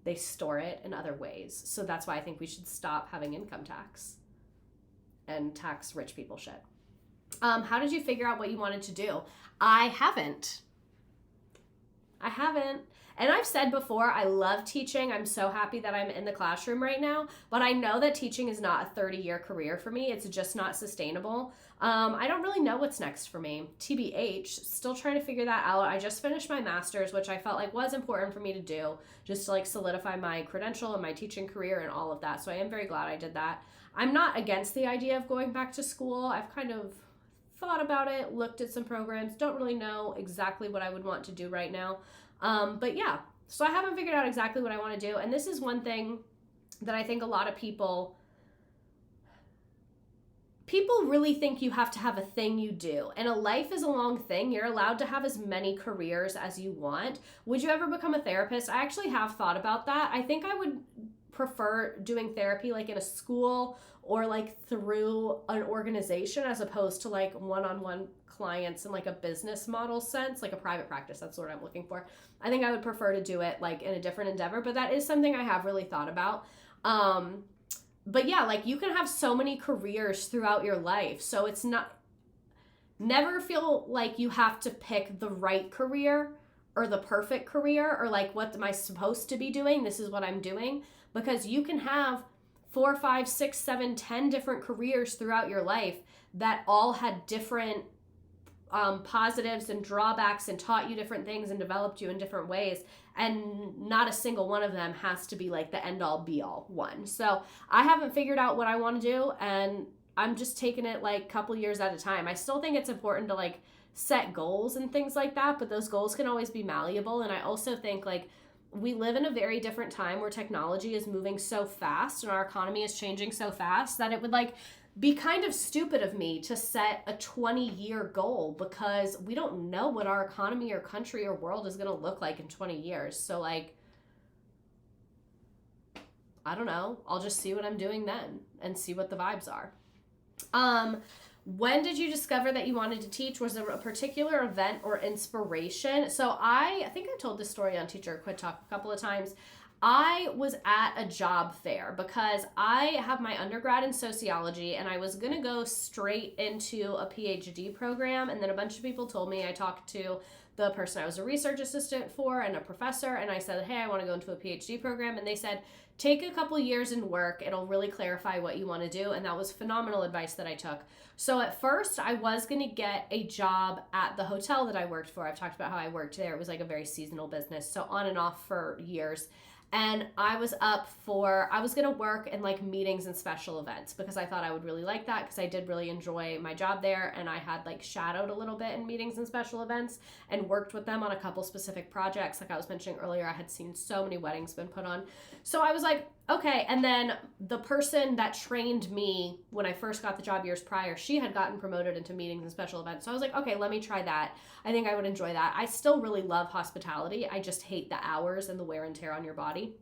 They store it in other ways. So that's why I think we should stop having income tax and tax rich people shit. How did you figure out what you wanted to do? I haven't. And I've said before, I love teaching. I'm so happy that I'm in the classroom right now, but I know that teaching is not a 30-year career for me. It's just not sustainable. I don't really know what's next for me. TBH, still trying to figure that out. I just finished my master's, which I felt like was important for me to do, just to like solidify my credential and my teaching career and all of that. So I am very glad I did that. I'm not against the idea of going back to school. I've kind of thought about it, looked at some programs, don't really know exactly what I would want to do right now. But yeah, so I haven't figured out exactly what I want to do. And this is one thing that I think a lot of people really think you have to have a thing you do. And a life is a long thing. You're allowed to have as many careers as you want. Would you ever become a therapist? I actually have thought about that. I think I would prefer doing therapy like in a school or like through an organization as opposed to like one-on-one clients in like a business model sense, like a private practice. That's what I'm looking for. I think I would prefer to do it like in a different endeavor, but that is something I have really thought about. But yeah, like you can have so many careers throughout your life. So it's never feel like you have to pick the right career or the perfect career or like, what am I supposed to be doing? This is what I'm doing. Because you can have 4, 5, 6, 7, 10 different careers throughout your life that all had different positives and drawbacks and taught you different things and developed you in different ways. And not a single one of them has to be like the end all be all one. So I haven't figured out what I want to do, and I'm just taking it like a couple years at a time. I still think it's important to like set goals and things like that, but those goals can always be malleable. And I also think like we live in a very different time where technology is moving so fast and our economy is changing so fast that it would like be kind of stupid of me to set a 20-year goal, because we don't know what our economy or country or world is going to look like in 20 years. So like, I don't know. I'll just see what I'm doing then and see what the vibes are. When did you discover that you wanted to teach? Was there a particular event or inspiration? So I think I told this story on Teacher Quit Talk a couple of times. I was at a job fair because I have my undergrad in sociology and I was going to go straight into a PhD program. And then a bunch of people told me, I talked to the person I was a research assistant for and a professor, and I said, hey, I want to go into a PhD program. And they said, take a couple years and work. It'll really clarify what you want to do. And that was phenomenal advice that I took. So at first I was going to get a job at the hotel that I worked for. I've talked about how I worked there. It was like a very seasonal business, so on and off for years. And I was going to work in like meetings and special events because I thought I would really like that, because I did really enjoy my job there, and I had like shadowed a little bit in meetings and special events and worked with them on a couple specific projects. Like I was mentioning earlier, I had seen so many weddings been put on. So I was like, okay. And then the person that trained me when I first got the job years prior, she had gotten promoted into meetings and special events. So I was like, okay, let me try that. I think I would enjoy that. I still really love hospitality. I just hate the hours and the wear and tear on your body.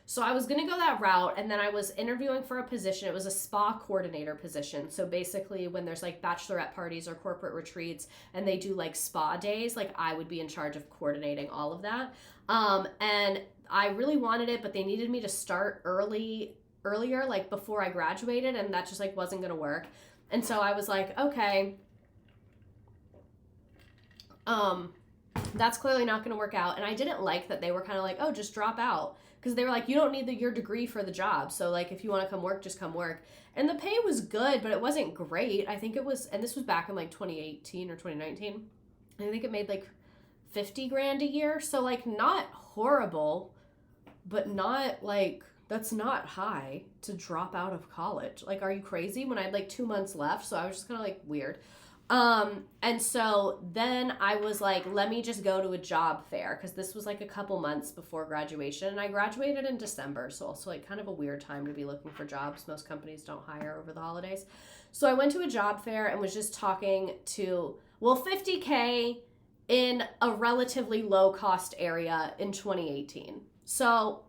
So I was going to go that route, and then I was interviewing for a position. It was a spa coordinator position. So basically when there's like bachelorette parties or corporate retreats and they do like spa days, like I would be in charge of coordinating all of that. And I really wanted it, but they needed me to start earlier, like before I graduated, and that just like wasn't going to work. And so I was like, okay, that's clearly not going to work out. And I didn't like that they were kind of like, oh, just drop out. Because they were like, you don't need your degree for the job. So like, if you want to come work, just come work. And the pay was good, but it wasn't great. I think it was, and this was back in like 2018 or 2019. I think it made like 50 grand a year. So like not horrible, but not like that's not high to drop out of college. Like, are you crazy? When I had like 2 months left. So I was just kind of like weird. And so then I was like, let me just go to a job fair, because this was like a couple months before graduation, and I graduated in December. So also like kind of a weird time to be looking for jobs. Most companies don't hire over the holidays. So I went to a job fair and was just talking to, well, 50K in a relatively low cost area in 2018. So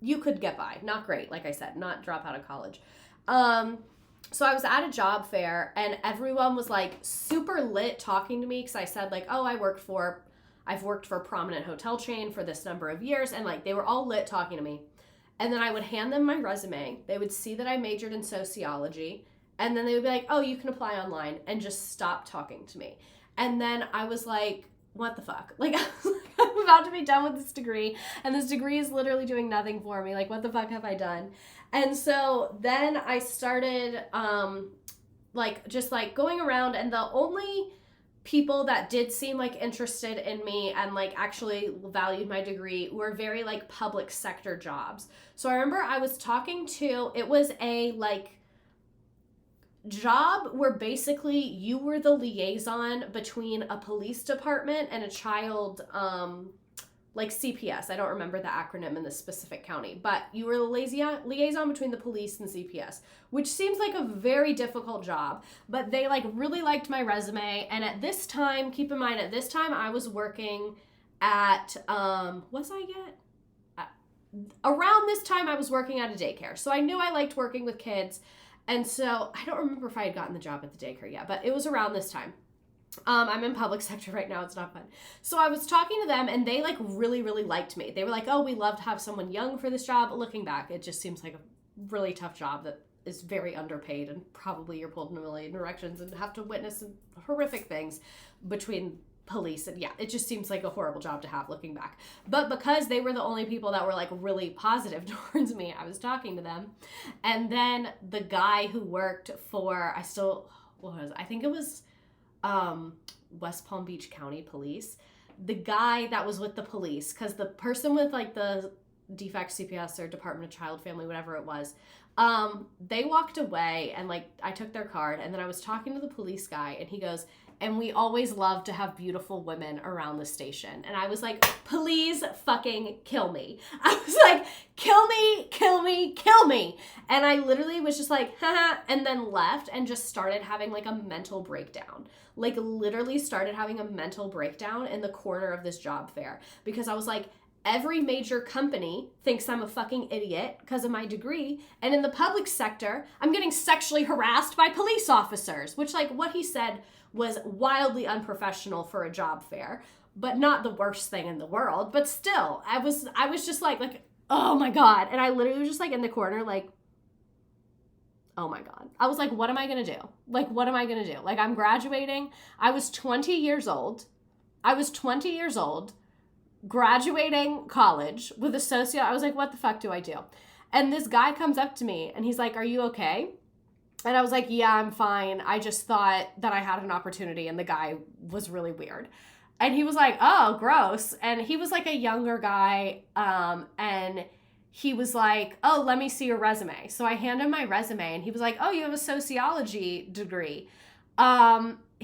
you could get by. Not great, like I said, not drop out of college. So I was at a job fair and everyone was like super lit talking to me, because I said like, oh, I've worked for a prominent hotel chain for this number of years, and like they were all lit talking to me. And then I would hand them my resume. They would see that I majored in sociology, and then they would be like, oh, you can apply online, and just stop talking to me. And then I was like, what the fuck? Like, I'm about to be done with this degree, and this degree is literally doing nothing for me. Like, what the fuck have I done? And so then I started, just going around, and the only people that did seem like interested in me and like actually valued my degree were very like public sector jobs. So I remember I was talking to, it was a like job where basically you were the liaison between a police department and a child, like CPS. I don't remember the acronym in this specific county, but you were the liaison between the police and CPS, which seems like a very difficult job, but they like really liked my resume. And at this time, keep in mind, at this time I was working at, around this time I was working at a daycare. So I knew I liked working with kids. And so I don't remember if I had gotten the job at the daycare yet, but it was around this time. I'm in public sector right now. It's not fun. So I was talking to them and they like really, really liked me. They were like, oh, we love to have someone young for this job. But looking back, it just seems like a really tough job that is very underpaid, and probably you're pulled in a million directions and have to witness some horrific things between police. And yeah, it just seems like a horrible job to have looking back. But because they were the only people that were like really positive towards me, I was talking to them. And then the guy who worked for, I think it was West Palm Beach County Police, the guy that was with the police, because the person with like the defect CPS or Department of Child Family, whatever it was, they walked away, and like I took their card, and then I was talking to the police guy, and he goes, and we always love to have beautiful women around the station. And I was like, please fucking kill me. I was like, kill me, kill me, kill me. And I literally was just like, haha, and then left and just started having like a mental breakdown. Like literally started having a mental breakdown in the corner of this job fair, because I was like, every major company thinks I'm a fucking idiot because of my degree. And in the public sector, I'm getting sexually harassed by police officers, which like what he said was wildly unprofessional for a job fair, but not the worst thing in the world. But still, I was just like, oh my God. And I literally was just like in the corner, like, oh my God. I was like, what am I going to do? Like, what am I going to do? Like, I'm graduating. I was 20 years old, graduating college with a I was like, what the fuck do I do? And this guy comes up to me and he's like, are you okay? And I was like, yeah, I'm fine. I just thought that I had an opportunity, and the guy was really weird. And he was like, oh, gross. And he was like a younger guy. And he was like, oh, let me see your resume. So I handed him my resume, and he was like, oh, you have a sociology degree.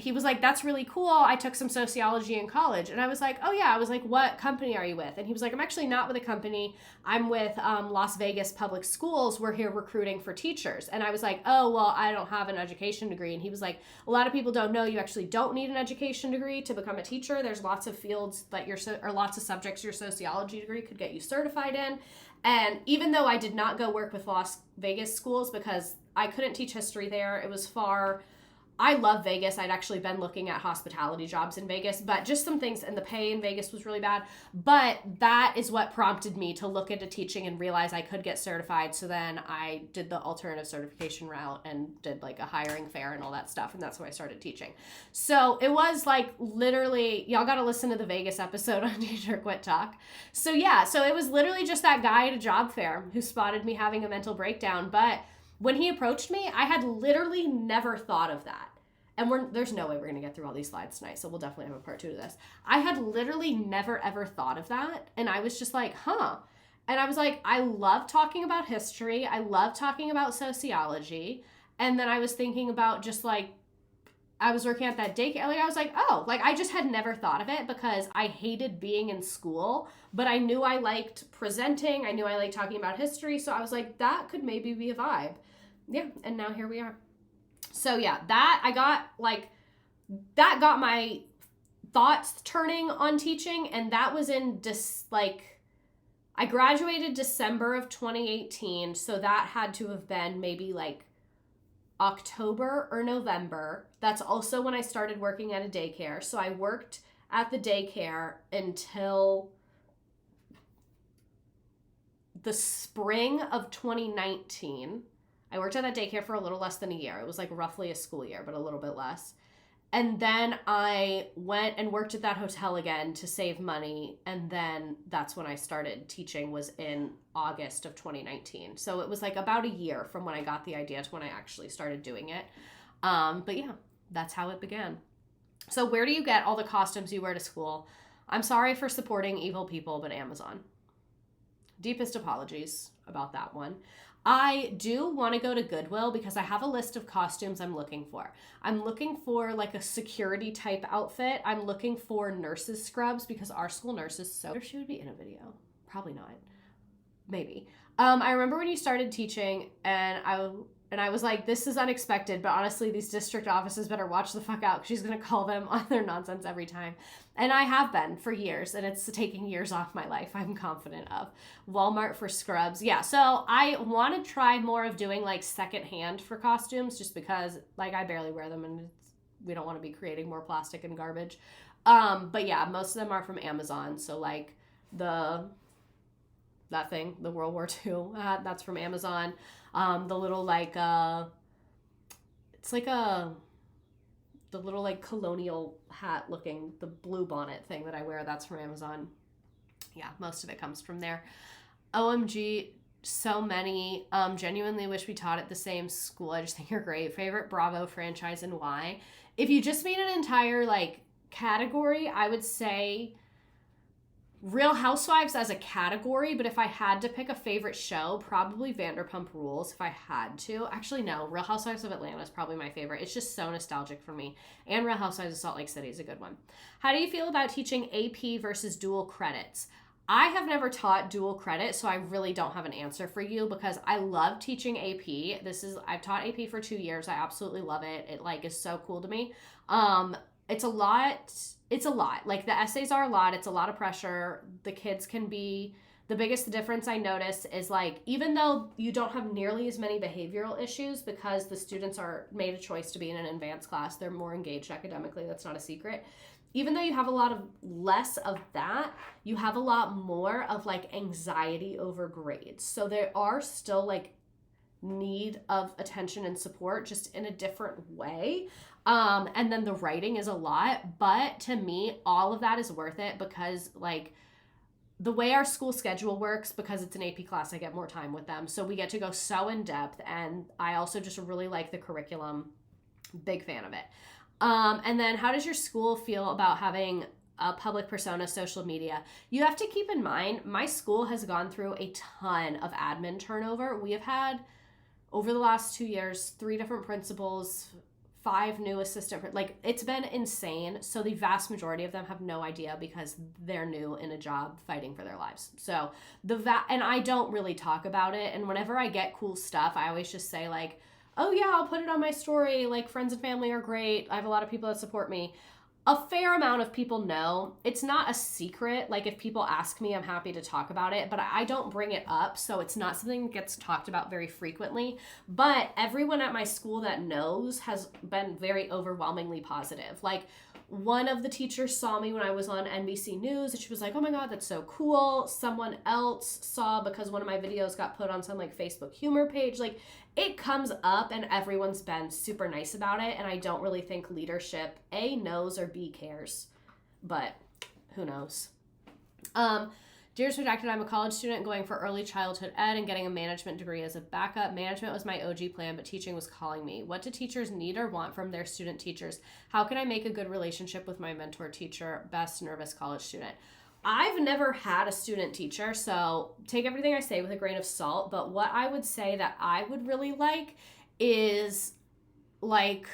He was like, that's really cool. I took some sociology in college. And I was like, oh yeah. I was like, what company are you with? And he was like, I'm actually not with a company. I'm with Las Vegas Public Schools. We're here recruiting for teachers. And I was like, oh, well, I don't have an education degree. And he was like, a lot of people don't know you actually don't need an education degree to become a teacher. There's lots of fields that or lots of subjects your sociology degree could get you certified in. And even though I did not go work with Las Vegas schools because I couldn't teach history there, it was far. I love Vegas. I'd actually been looking at hospitality jobs in Vegas, but just some things, and the pay in Vegas was really bad. But that is what prompted me to look into teaching and realize I could get certified. So then I did the alternative certification route and did like a hiring fair and all that stuff. And that's when I started teaching. So it was like literally, y'all got to listen to the Vegas episode on Teacher Quit Talk. So yeah, so it was literally just that guy at a job fair who spotted me having a mental breakdown. But when he approached me, I had literally never thought of that. And there's no way we're going to get through all these slides tonight, so we'll definitely have a part 2 to this. I had literally never, ever thought of that, and I was just like, huh. And I was like, I love talking about history. I love talking about sociology. And then I was thinking about just like, I was working at that daycare. Like, I was like, oh, like, I just had never thought of it because I hated being in school, but I knew I liked presenting. I knew I liked talking about history. So I was like, that could maybe be a vibe. Yeah. And now here we are. So yeah, that got my thoughts turning on teaching. And that was in I graduated December of 2018. So that had to have been maybe like October or November. That's also when I started working at a daycare. So I worked at the daycare until the spring of 2019. I worked at that daycare for a little less than a year. It was like roughly a school year, but a little bit less. And then I went and worked at that hotel again to save money. And then that's when I started teaching, was in August of 2019. So it was like about a year from when I got the idea to when I actually started doing it. But yeah, that's how it began. So where do you get all the costumes you wear to school? I'm sorry for supporting evil people, but Amazon. Deepest apologies about that one. I do want to go to Goodwill because I have a list of costumes I'm looking for. I'm looking for like a security type outfit. I'm looking for nurses scrubs because our school nurses, so if she would be in a video. Probably not. Maybe. I remember when you started teaching and I was like, this is unexpected, but honestly, these district offices better watch the fuck out because she's going to call them on their nonsense every time. And I have been for years, and it's taking years off my life, I'm confident of. Walmart for scrubs. Yeah, so I want to try more of doing like secondhand for costumes just because like I barely wear them and we don't want to be creating more plastic and garbage. But yeah, most of them are from Amazon. So like that thing, the World War II, that's from Amazon. The little like, it's like the little like colonial hat looking, the blue bonnet thing that I wear, that's from Amazon. Yeah, most of it comes from there. OMG, so many. Genuinely wish we taught at the same school. I just think you're great. Favorite Bravo franchise and why? If you just made an entire like category, I would say Real Housewives as a category, but if I had to pick a favorite show, probably Vanderpump Rules if I had to. Actually, no, Real Housewives of Atlanta is probably my favorite. It's just so nostalgic for me. And Real Housewives of Salt Lake City is a good one. How do you feel about teaching AP versus dual credits? I have never taught dual credit, so I really don't have an answer for you because I love teaching AP. I've taught AP for 2 years. I absolutely love it. It like is so cool to me. It's a lot. Like the essays are a lot. It's a lot of pressure. The kids can be, the biggest difference I notice is like, even though you don't have nearly as many behavioral issues because the students are made a choice to be in an advanced class, they're more engaged academically. That's not a secret. Even though you have a lot of less of that, you have a lot more of like anxiety over grades. So there are still like need of attention and support just in a different way. And then the writing is a lot, but to me, all of that is worth it because like the way our school schedule works, because it's an AP class, I get more time with them. So we get to go so in depth, and I also just really like the curriculum. Big fan of it. And then how does your school feel about having a public persona, social media? You have to keep in mind, my school has gone through a ton of admin turnover. We have had, over the last 2 years, 3 different principals, 5 new assistant, like it's been insane. So the vast majority of them have no idea because they're new in a job fighting for their lives. So and I don't really talk about it. And whenever I get cool stuff, I always just say like, oh yeah, I'll put it on my story. Like friends and family are great. I have a lot of people that support me. A fair amount of people know. It's not a secret. Like if people ask me, I'm happy to talk about it, but I don't bring it up. So it's not something that gets talked about very frequently. But everyone at my school that knows has been very overwhelmingly positive. Like one of the teachers saw me when I was on NBC News and she was like, oh my God, that's so cool. Someone else saw because one of my videos got put on some like Facebook humor page. Like it comes up and everyone's been super nice about it. And I don't really think leadership A, knows or B, cares, but who knows? Dear Miss Redacted, I'm a college student going for early childhood ed and getting a management degree as a backup. Management was my OG plan, but teaching was calling me. What do teachers need or want from their student teachers? How can I make a good relationship with my mentor teacher? Best nervous college student. I've never had a student teacher, so take everything I say with a grain of salt. But what I would say that I would really like is like,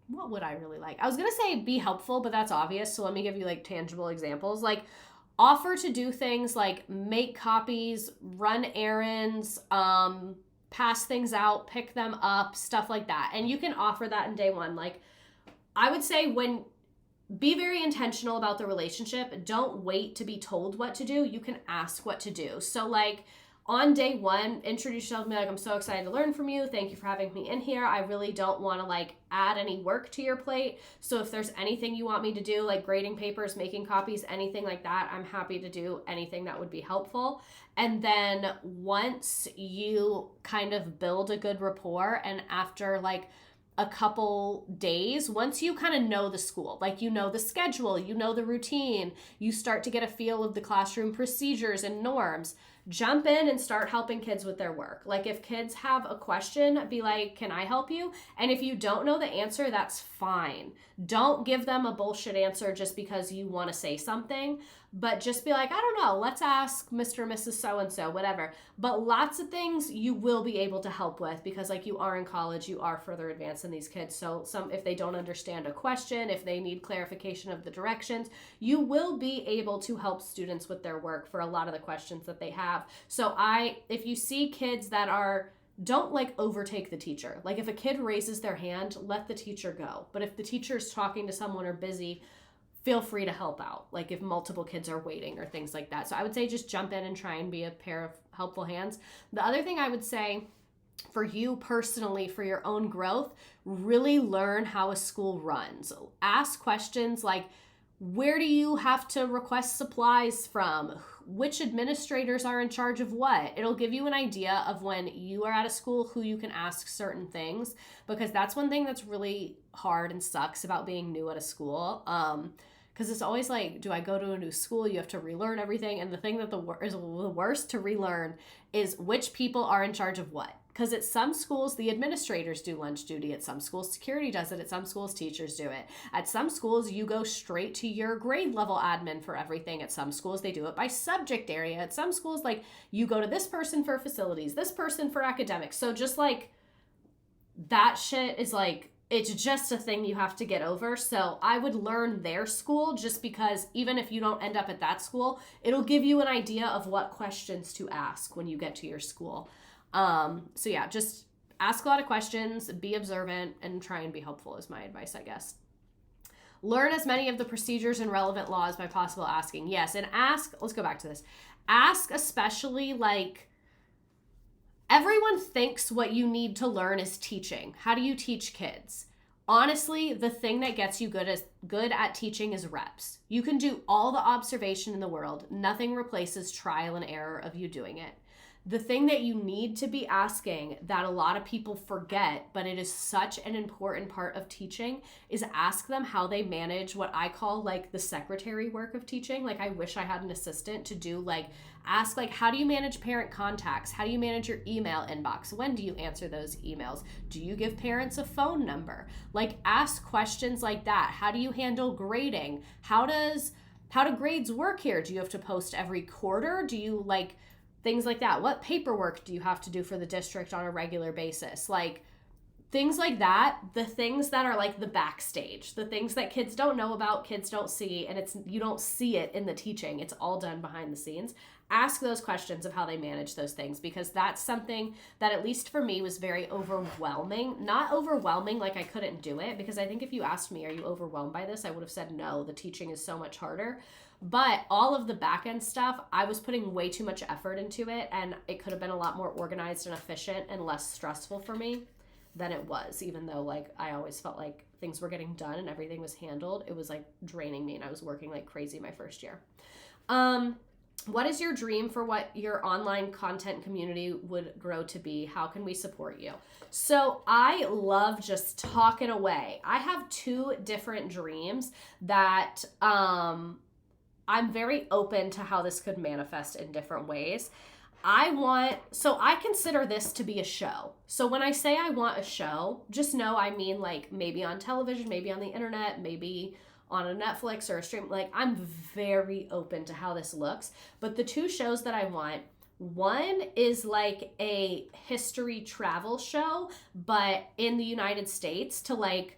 what would I really like? I was gonna say be helpful, but that's obvious. So let me give you like tangible examples. Like, offer to do things like make copies, run errands, pass things out, pick them up, stuff like that. And you can offer that in day one. Like, I would say be very intentional about the relationship. Don't wait to be told what to do. You can ask what to do. So like, on day one, introduce yourself and be like, I'm so excited to learn from you. Thank you for having me in here. I really don't want to like add any work to your plate. So if there's anything you want me to do, like grading papers, making copies, anything like that, I'm happy to do anything that would be helpful. And then once you kind of build a good rapport, and after like a couple days, once you kind of know the school, like you know the schedule, you know the routine, you start to get a feel of the classroom procedures and norms, jump in and start helping kids with their work. Like, if kids have a question, be like, can I help you? And if you don't know the answer, that's fine. Don't give them a bullshit answer just because you want to say something, but just be like, I don't know, let's ask Mr. or Mrs. So-and-so, whatever. But lots of things you will be able to help with, because like, you are in college, you are further advanced than these kids. So if they don't understand a question, if they need clarification of the directions, you will be able to help students with their work for a lot of the questions that they have. So if you see kids that don't like overtake the teacher. Like, if a kid raises their hand, let the teacher go. But if the teacher's talking to someone or busy, feel free to help out. Like, if multiple kids are waiting or things like that. So I would say just jump in and try and be a pair of helpful hands. The other thing I would say for you personally, for your own growth, really learn how a school runs. Ask questions like, where do you have to request supplies from? Which administrators are in charge of what? It'll give you an idea of when you are at a school who you can ask certain things, because that's one thing that's really hard and sucks about being new at a school. Because it's always like, do I go to a new school? You have to relearn everything. And the thing that is the worst to relearn is which people are in charge of what. Because at some schools, the administrators do lunch duty. At some schools, security does it. At some schools, teachers do it. At some schools, you go straight to your grade level admin for everything. At some schools, they do it by subject area. At some schools, like, you go to this person for facilities, this person for academics. So just like, that shit is like, it's just a thing you have to get over. So I would learn their school, just because even if you don't end up at that school, it'll give you an idea of what questions to ask when you get to your school. So yeah, just ask a lot of questions, be observant, and try and be helpful is my advice, I guess. Learn as many of the procedures and relevant laws by possible asking. Yes, and let's go back to this. Ask especially, like, everyone thinks what you need to learn is teaching. How do you teach kids? Honestly, the thing that gets you good at teaching is reps. You can do all the observation in the world. Nothing replaces trial and error of you doing it. The thing that you need to be asking that a lot of people forget, but it is such an important part of teaching, is ask them how they manage what I call like the secretary work of teaching. Like, I wish I had an assistant to do ask how do you manage parent contacts? How do you manage your email inbox? When do you answer those emails? Do you give parents a phone number? Like, ask questions like that. How do you handle grading? How do grades work here? Do you have to post every quarter? Do you things like that? What paperwork do you have to do for the district on a regular basis? Like, things like that, the things that are like the backstage, the things that kids don't know about, kids don't see, and you don't see it in the teaching. It's all done behind the scenes. Ask those questions of how they manage those things, because that's something that, at least for me, was very overwhelming. Not overwhelming like I couldn't do it, because I think if you asked me, are you overwhelmed by this? I would have said no, the teaching is so much harder. But all of the back end stuff, I was putting way too much effort into it, and it could have been a lot more organized and efficient and less stressful for me than it was, even though I always felt like things were getting done and everything was handled. It was draining me, and I was working like crazy my first year. What is your dream for what your online content community would grow to be? How can we support you? So I love just talking away. I have 2 different dreams that I'm very open to how this could manifest in different ways. I consider this to be a show. So when I say I want a show, just know I mean like maybe on television, maybe on the internet, maybe on a Netflix or a stream. Like I'm very open to how this looks. But the two shows that I want, one is like a history travel show, but in the United States to like,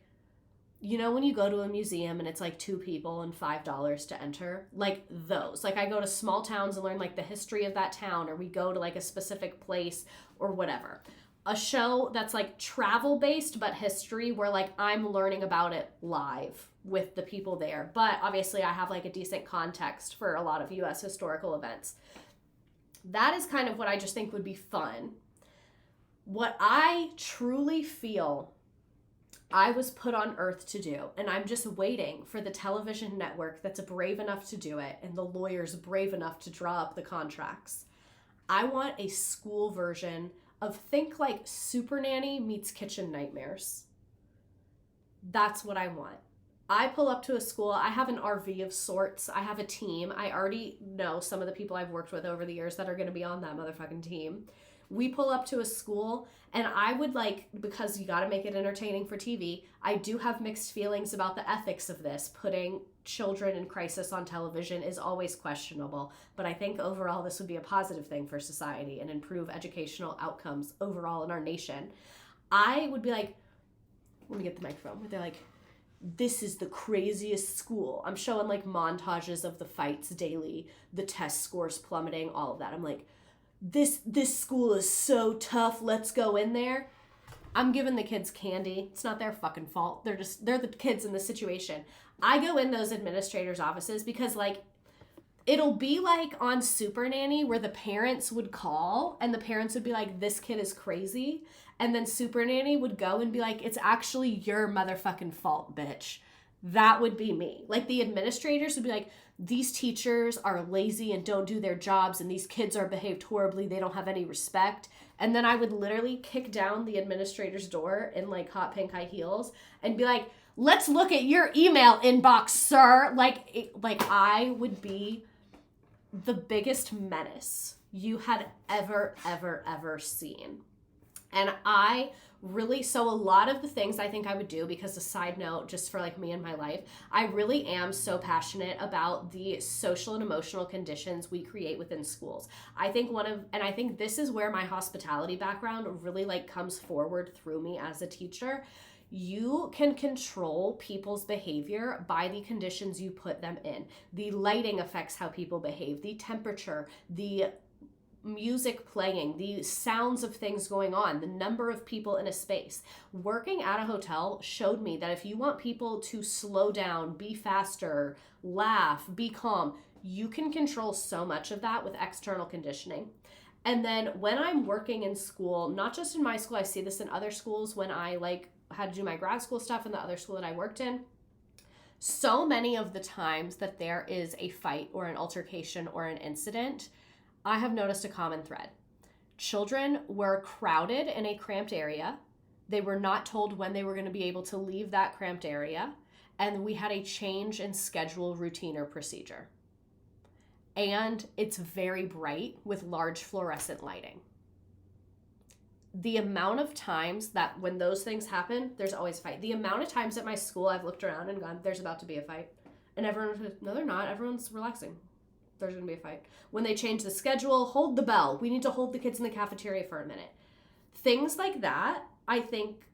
you know, when you go to a museum and it's like two people and $5 to enter, like those. Like I go to small towns and learn like the history of that town, or we go to like a specific place or whatever. A show that's like travel based but history, where like I'm learning about it live with the people there. But obviously I have like a decent context for a lot of US historical events. That is kind of what I just think would be fun. What I truly feel I was put on earth to do, and I'm just waiting for the television network that's brave enough to do it and the lawyers brave enough to draw up the contracts. I want a school version of, think like Super Nanny meets Kitchen Nightmares. That's what I want. I pull up to a school. I have an RV of sorts. I have a team. I already know some of the people I've worked with over the years that are going to be on that motherfucking team. We pull up to a school, and I would like, because you got to make it entertaining for TV, I do have mixed feelings about the ethics of this. Putting children in crisis on television is always questionable, but I think overall this would be a positive thing for society and improve educational outcomes overall in our nation. I would be like, let me get the microphone. They're like, this is the craziest school. I'm showing like montages of the fights daily, the test scores plummeting, all of that. I'm like, this school is so tough. Let's go in there. I'm giving the kids candy. It's not their fucking fault. They're the kids in the situation. I go in those administrators' offices because like it'll be like on Super Nanny where the parents would call and the parents would be like, this kid is crazy. And then Super Nanny would go and be like, it's actually your motherfucking fault, bitch. That would be me. Like the administrators would be like, these teachers are lazy and don't do their jobs, and these kids are behaved horribly. They don't have any respect. And then I would literally kick down the administrator's door in like hot pink high heels and be like, let's look at your email inbox, sir. Like I would be the biggest menace you had ever seen. And so a lot of the things I think I would do, because a side note, just for like me and my life, I really am so passionate about the social and emotional conditions we create within schools. I think I think this is where my hospitality background really like comes forward through me as a teacher. You can control people's behavior by the conditions you put them in. The lighting affects how people behave, the temperature, the music playing, the sounds of things going on, the number of people in a space. Working at a hotel showed me that if you want people to slow down, be faster, laugh, be calm, you can control so much of that with external conditioning. And then when I'm working in school, not just in my school, I see this in other schools when I like had to do my grad school stuff in the other school that I worked in. So many of the times that there is a fight or an altercation or an incident, I have noticed a common thread. Children were crowded in a cramped area. They were not told when they were going to be able to leave that cramped area. And we had a change in schedule, routine, or procedure. And it's very bright with large fluorescent lighting. The amount of times that when those things happen, there's always a fight. The amount of times at my school I've looked around and gone, there's about to be a fight. And everyone's like, no, they're not. Everyone's relaxing. There's going to be a fight. When they change the schedule, hold the bell. We need to hold the kids in the cafeteria for a minute. Things like that, I think,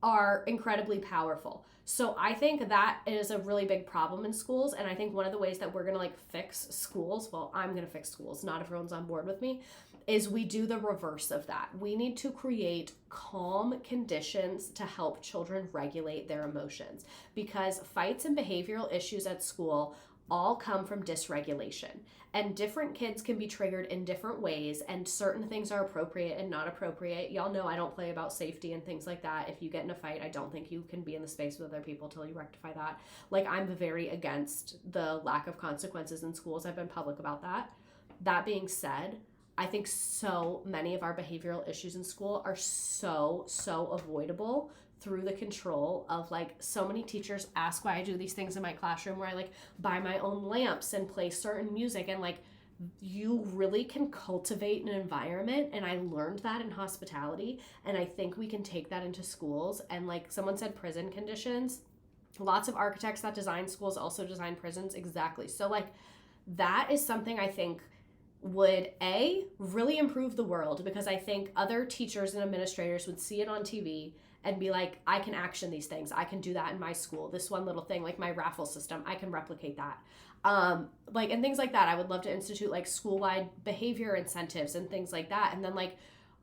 are incredibly powerful. So I think that is a really big problem in schools. And I think one of the ways that we're going to like fix schools, well, I'm going to fix schools, not everyone's on board with me, is we do the reverse of that. We need to create calm conditions to help children regulate their emotions, because fights and behavioral issues at school all come from dysregulation, and different kids can be triggered in different ways, and certain things are appropriate and not appropriate. Y'all know I don't play about safety and things like that. If you get in a fight, I don't think you can be in the space with other people till you rectify that. Like, I'm very against the lack of consequences in schools. I've been public about that. That being said, I think so many of our behavioral issues in school are so avoidable through the control of, like, so many teachers ask why I do these things in my classroom where I like buy my own lamps and play certain music, and like you really can cultivate an environment, and I learned that in hospitality, and I think we can take that into schools. And like someone said, prison conditions, lots of architects that design schools also design prisons. Exactly. So like that is something I think would really improve the world, because I think other teachers and administrators would see it on TV and be like, I can action these things. I can do that in my school. This one little thing, like my raffle system, I can replicate that. Like, and things like that. I would love to institute like school-wide behavior incentives and things like that. And then like,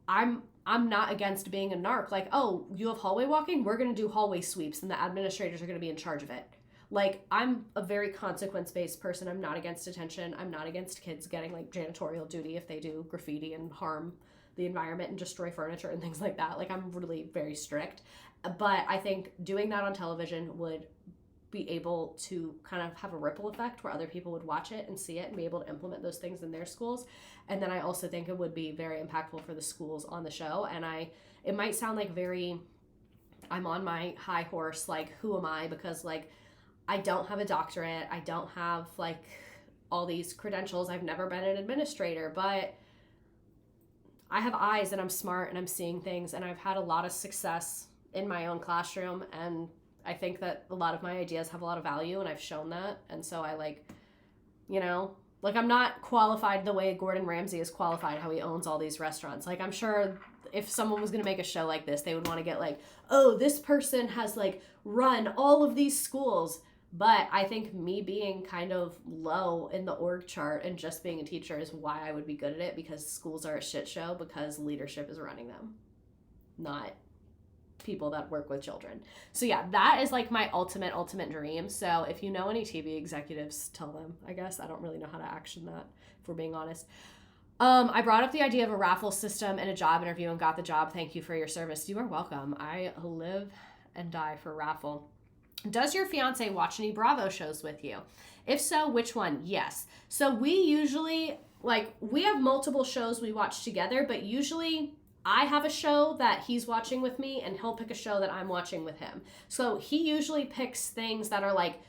I'm not against being a narc. Like, oh, you have hallway walking? We're going to do hallway sweeps, and the administrators are going to be in charge of it. Like, I'm a very consequence-based person. I'm not against detention. I'm not against kids getting like janitorial duty if they do graffiti and harm the environment and destroy furniture and things like that. Like, I'm really very strict. But I think doing that on television would be able to kind of have a ripple effect where other people would watch it and see it and be able to implement those things in their schools. And then I also think it would be very impactful for the schools on the show. And it might sound like I'm on my high horse, like, who am I? Because like, I don't have a doctorate. I don't have like all these credentials. I've never been an administrator, but I have eyes and I'm smart and I'm seeing things, and I've had a lot of success in my own classroom, and I think that a lot of my ideas have a lot of value, and I've shown that. And so I like, like I'm not qualified the way Gordon Ramsay is qualified, how he owns all these restaurants. Like, I'm sure if someone was going to make a show like this, they would want to get like, oh, this person has like run all of these schools. But I think me being kind of low in the org chart and just being a teacher is why I would be good at it, because schools are a shit show because leadership is running them, not people that work with children. So yeah, that is like my ultimate dream. So if you know any TV executives, tell them. I guess I don't really know how to action that, if we're being honest. I brought up the idea of a raffle system in a job interview and got the job. Thank you for your service. You are welcome. I live and die for raffle. Does your fiance watch any Bravo shows with you? If so, which one? Yes. So we usually, we have multiple shows we watch together, but usually I have a show that he's watching with me, and he'll pick a show that I'm watching with him. So he usually picks things that are like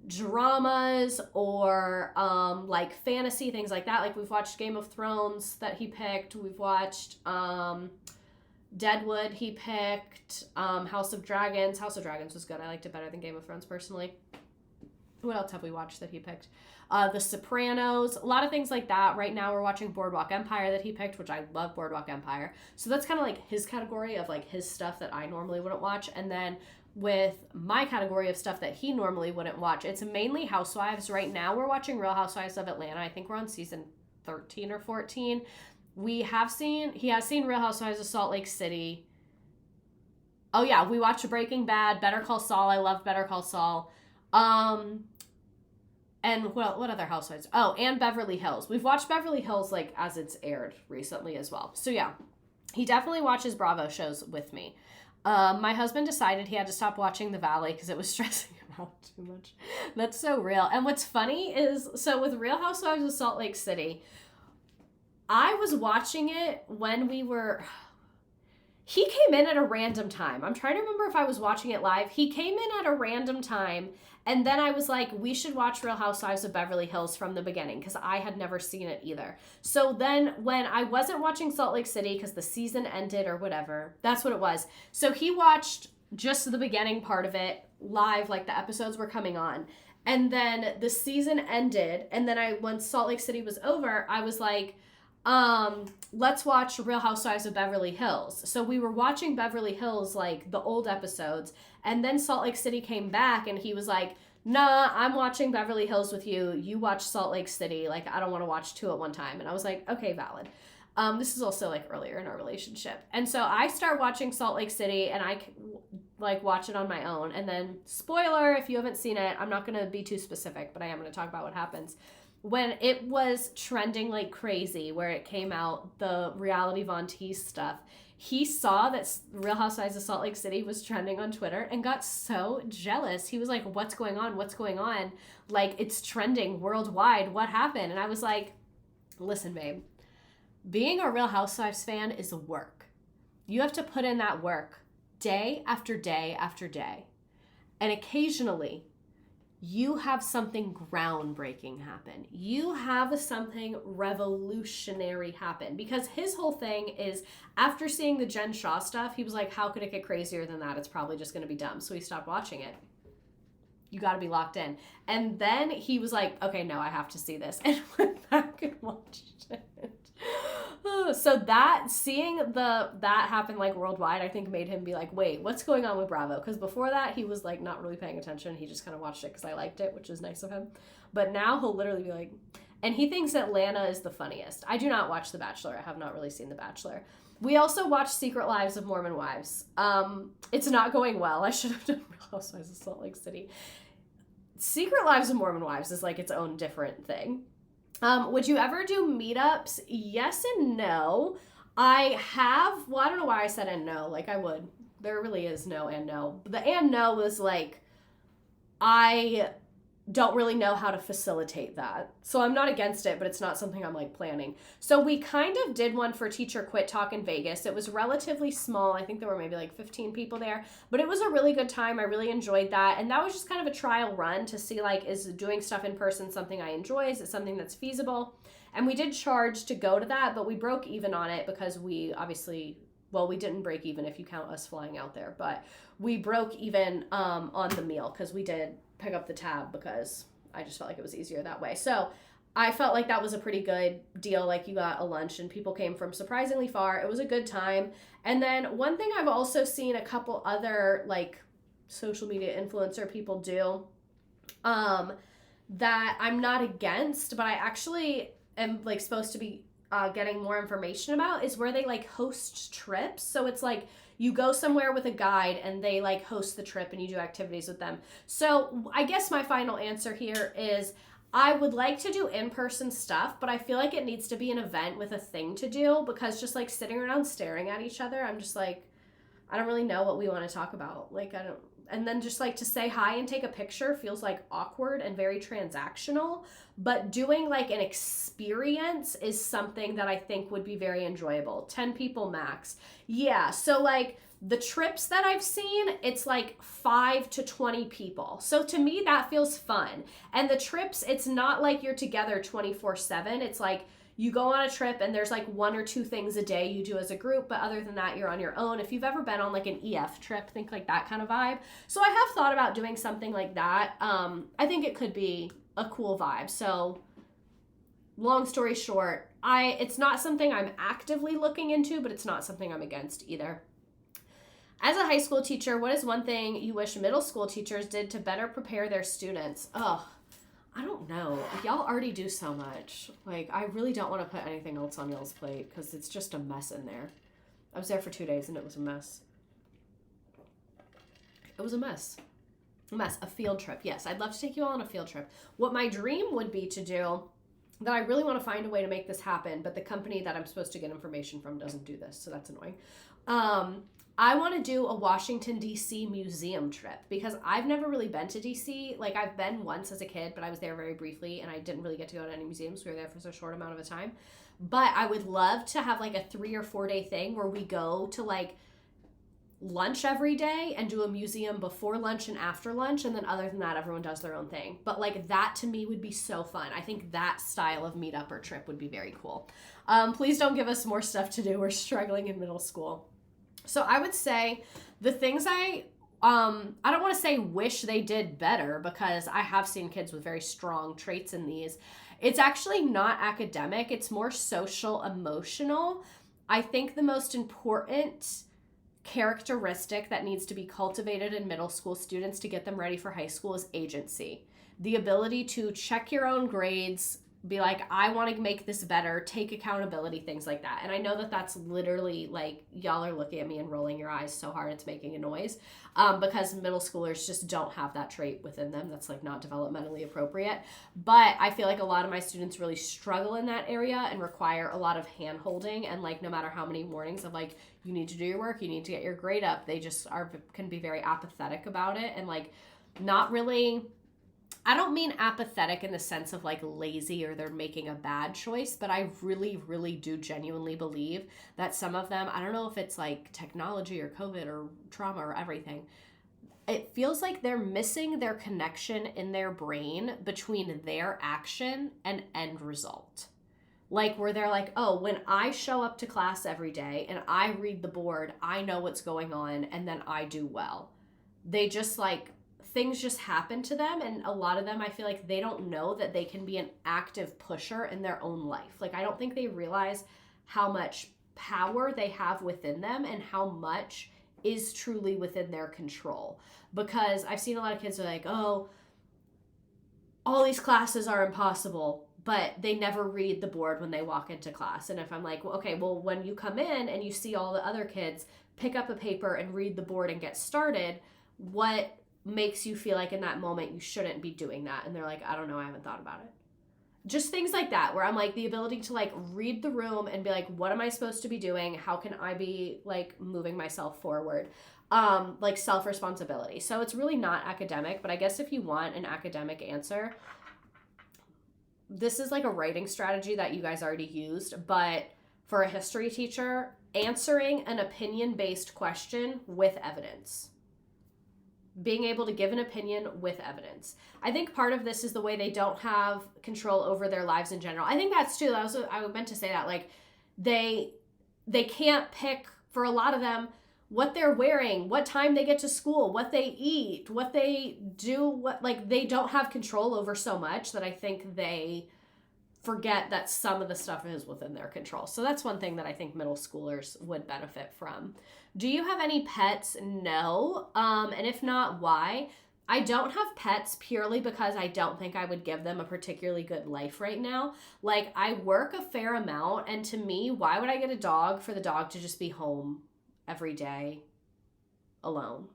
dramas or like fantasy, things like that. Like, we've watched Game of Thrones that he picked. We've watched Deadwood he picked. House of Dragons. House of Dragons was good. I liked it better than Game of Thrones personally. What else have we watched that he picked? The Sopranos, a lot of things like that. Right now we're watching Boardwalk Empire that he picked, which I love Boardwalk Empire. So that's kind of like his category of like his stuff that I normally wouldn't watch. And then with my category of stuff that he normally wouldn't watch, it's mainly Housewives. Right now we're watching Real Housewives of Atlanta. I think we're on season 13 or 14. He has seen Real Housewives of Salt Lake City. Oh yeah, we watched Breaking Bad, Better Call Saul. I loved Better Call Saul. And what other Housewives? Oh, and Beverly Hills. We've watched Beverly Hills like as it's aired recently as well. So yeah, he definitely watches Bravo shows with me. My husband decided he had to stop watching The Valley because it was stressing him out too much. That's so real. And what's funny is, so with Real Housewives of Salt Lake City, I was watching it when he came in at a random time. I'm trying to remember if I was watching it live. He came in at a random time, and then I was like, we should watch Real Housewives of Beverly Hills from the beginning, because I had never seen it either. So then when I wasn't watching Salt Lake City because the season ended or whatever, that's what it was. So he watched just the beginning part of it live, like the episodes were coming on. And then the season ended, and then once Salt Lake City was over, I was like, let's watch Real Housewives of Beverly Hills. So we were watching Beverly Hills, like the old episodes, and then Salt Lake City came back, and he was like, nah, I'm watching Beverly Hills with you. You watch Salt Lake City. Like, I don't want to watch two at one time. And I was like, okay, valid. This is also like earlier in our relationship. And so I start watching Salt Lake City, and I like watch it on my own. And then, spoiler, if you haven't seen it, I'm not going to be too specific, but I am going to talk about what happens. When it was trending like crazy, where it came out, the reality Von Teese stuff, he saw that Real Housewives of Salt Lake City was trending on Twitter and got so jealous. He was like, what's going on? What's going on? Like, it's trending worldwide. What happened? And I was like, listen, babe, being a Real Housewives fan is work. You have to put in that work day after day after day. And occasionally, you have something groundbreaking happen. You have something revolutionary happen. Because his whole thing is, after seeing the Jen Shaw stuff, he was like, how could it get crazier than that? It's probably just going to be dumb. So he stopped watching it. You got to be locked in. And then he was like, okay, no, I have to see this. And went back and watched it. So that, seeing that happen like worldwide, I think made him be like, wait, what's going on with Bravo? Because before that, he was like not really paying attention. He just kind of watched it because I liked it, which is nice of him. But now he'll literally be like, and he thinks Atlanta is the funniest. I do not watch The Bachelor. I have not really seen The Bachelor. We also watch Secret Lives of Mormon Wives. It's not going well. I should have done Real Housewives of Salt Lake City. Secret Lives of Mormon Wives is like its own different thing. Would you ever do meetups? Yes and no. I have, well, I don't know why I said and no. Like, I would. There really is no and no. The and no was like, I don't really know how to facilitate that. So I'm not against it, but it's not something I'm like planning. So we kind of did one for Teacher Quit Talk in Vegas. It was relatively small. I think there were maybe like 15 people there, but it was a really good time. I really enjoyed that. And that was just kind of a trial run to see like, is doing stuff in person something I enjoy? Is it something that's feasible? And we did charge to go to that, but we broke even on it because we obviously, well, we didn't break even if you count us flying out there, but we broke even on the meal because we did pick up the tab because I just felt like it was easier that way. So I felt like that was a pretty good deal. Like, you got a lunch and people came from surprisingly far. It was a good time. And then one thing I've also seen a couple other like social media influencer people do that I'm not against, but I actually am like supposed to be getting more information about, is where they like host trips. So it's like, you go somewhere with a guide and they like host the trip and you do activities with them. So I guess my final answer here is, I would like to do in-person stuff, but I feel like it needs to be an event with a thing to do, because just like sitting around staring at each other, I'm just like, I don't really know what we want to talk about. Like, I don't, and then just like to say hi and take a picture feels like awkward and very transactional, but doing like an experience is something that I think would be very enjoyable. 10 people max. Yeah. So like the trips that I've seen, it's like 5 to 20 people. So to me, that feels fun. And the trips, it's not like you're together 24/7. It's like, you go on a trip and there's like 1 or 2 things a day you do as a group, but other than that, you're on your own. If you've ever been on like an EF trip, think like that kind of vibe. So I have thought about doing something like that. I think it could be a cool vibe. So long story short, it's not something I'm actively looking into, but it's not something I'm against either. As a high school teacher, what is one thing you wish middle school teachers did to better prepare their students? I don't know. Y'all already do so much. Like, I really don't want to put anything else on y'all's plate because it's just a mess in there. I was there for 2 days and it was a mess. It was a mess. A mess. A field trip. Yes, I'd love to take you all on a field trip. What my dream would be to do, that I really want to find a way to make this happen, but the company that I'm supposed to get information from doesn't do this, so that's annoying. I want to do a Washington, D.C. museum trip, because I've never really been to D.C. Like, I've been once as a kid, but I was there very briefly, and I didn't really get to go to any museums. We were there for so short amount of a time. But I would love to have, like, a 3 or 4 day thing where we go to, like, lunch every day and do a museum before lunch and after lunch, and then other than that, everyone does their own thing. But, like, that to me would be so fun. I think that style of meetup or trip would be very cool. Please don't give us more stuff to do. We're struggling in middle school. So I would say the things I don't want to say wish they did better, because I have seen kids with very strong traits in these. It's actually not academic. It's more social, emotional. I think the most important characteristic that needs to be cultivated in middle school students to get them ready for high school is agency. The ability to check your own grades, be like, I want to make this better, take accountability, things like that. And I know that that's literally like, y'all are looking at me and rolling your eyes so hard it's making a noise, because middle schoolers just don't have that trait within them. That's like not developmentally appropriate. But I feel like a lot of my students really struggle in that area and require a lot of hand holding. And like, no matter how many warnings of like, you need to do your work, you need to get your grade up, they just can be very apathetic about it and like not really. I don't mean apathetic in the sense of like lazy or they're making a bad choice, but I really, really do genuinely believe that some of them, I don't know if it's like technology or COVID or trauma or everything, it feels like they're missing their connection in their brain between their action and end result. Like where they're like, oh, when I show up to class every day and I read the board, I know what's going on and then I do well. They just like, things just happen to them, and a lot of them, I feel like they don't know that they can be an active pusher in their own life. Like I don't think they realize how much power they have within them and how much is truly within their control. Because I've seen a lot of kids are like, oh, all these classes are impossible, but they never read the board when they walk into class. And if I'm like, well, okay, well, when you come in and you see all the other kids pick up a paper and read the board and get started, what makes you feel like in that moment you shouldn't be doing that? And they're like, I don't know, I haven't thought about it. Just things like that, where I'm like, the ability to like read the room and be like, what am I supposed to be doing? How can I be like moving myself forward? Like self-responsibility. So it's really not academic, but I guess if you want an academic answer, this is like a writing strategy that you guys already used, but for a history teacher, answering an opinion-based question with evidence. Being able to give an opinion with evidence. I think part of this is the way they don't have control over their lives in general. I think that's too. I meant to say that. Like they can't pick, for a lot of them, what they're wearing, what time they get to school, what they eat, what they do, what, like, they don't have control over so much that I think they forget that some of the stuff is within their control. So that's one thing that I think middle schoolers would benefit from. Do you have any pets? No. And if not, why? I don't have pets purely because I don't think I would give them a particularly good life right now. Like, I work a fair amount, and to me, why would I get a dog for the dog to just be home every day alone?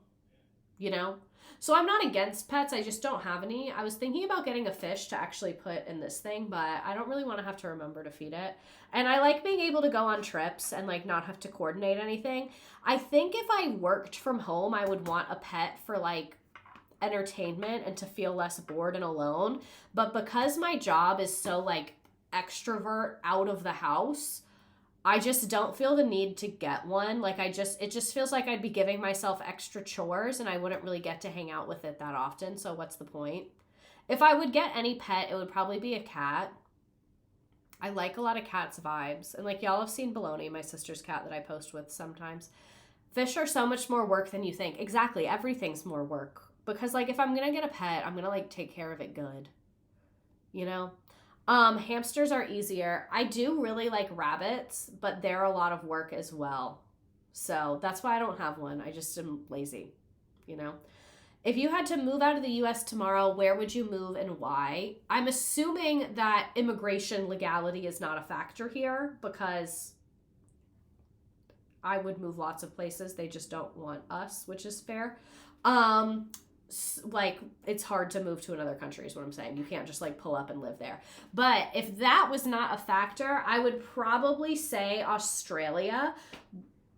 You know? So I'm not against pets, I just don't have any. I was thinking about getting a fish to actually put in this thing, but I don't really want to have to remember to feed it. And I like being able to go on trips and like not have to coordinate anything. I think if I worked from home, I would want a pet for like entertainment and to feel less bored and alone. But because my job is so like extrovert out of the house, I just don't feel the need to get one. Like it just feels like I'd be giving myself extra chores and I wouldn't really get to hang out with it that often. So what's the point? If I would get any pet, it would probably be a cat. I like a lot of cats vibes. And like y'all have seen Baloney, my sister's cat that I post with sometimes. Fish are so much more work than you think. Exactly. Everything's more work. Because like if I'm going to get a pet, I'm going to like take care of it good. You know? Hamsters are easier. I do really like rabbits, but they're a lot of work as well. So that's why I don't have one. I just am lazy, you know? If you had to move out of the US tomorrow, where would you move and why? I'm assuming that immigration legality is not a factor here because I would move lots of places. They just don't want us, which is fair. Like it's hard to move to another country is what I'm saying. You can't just like pull up and live there. But if that was not a factor, I would probably say Australia,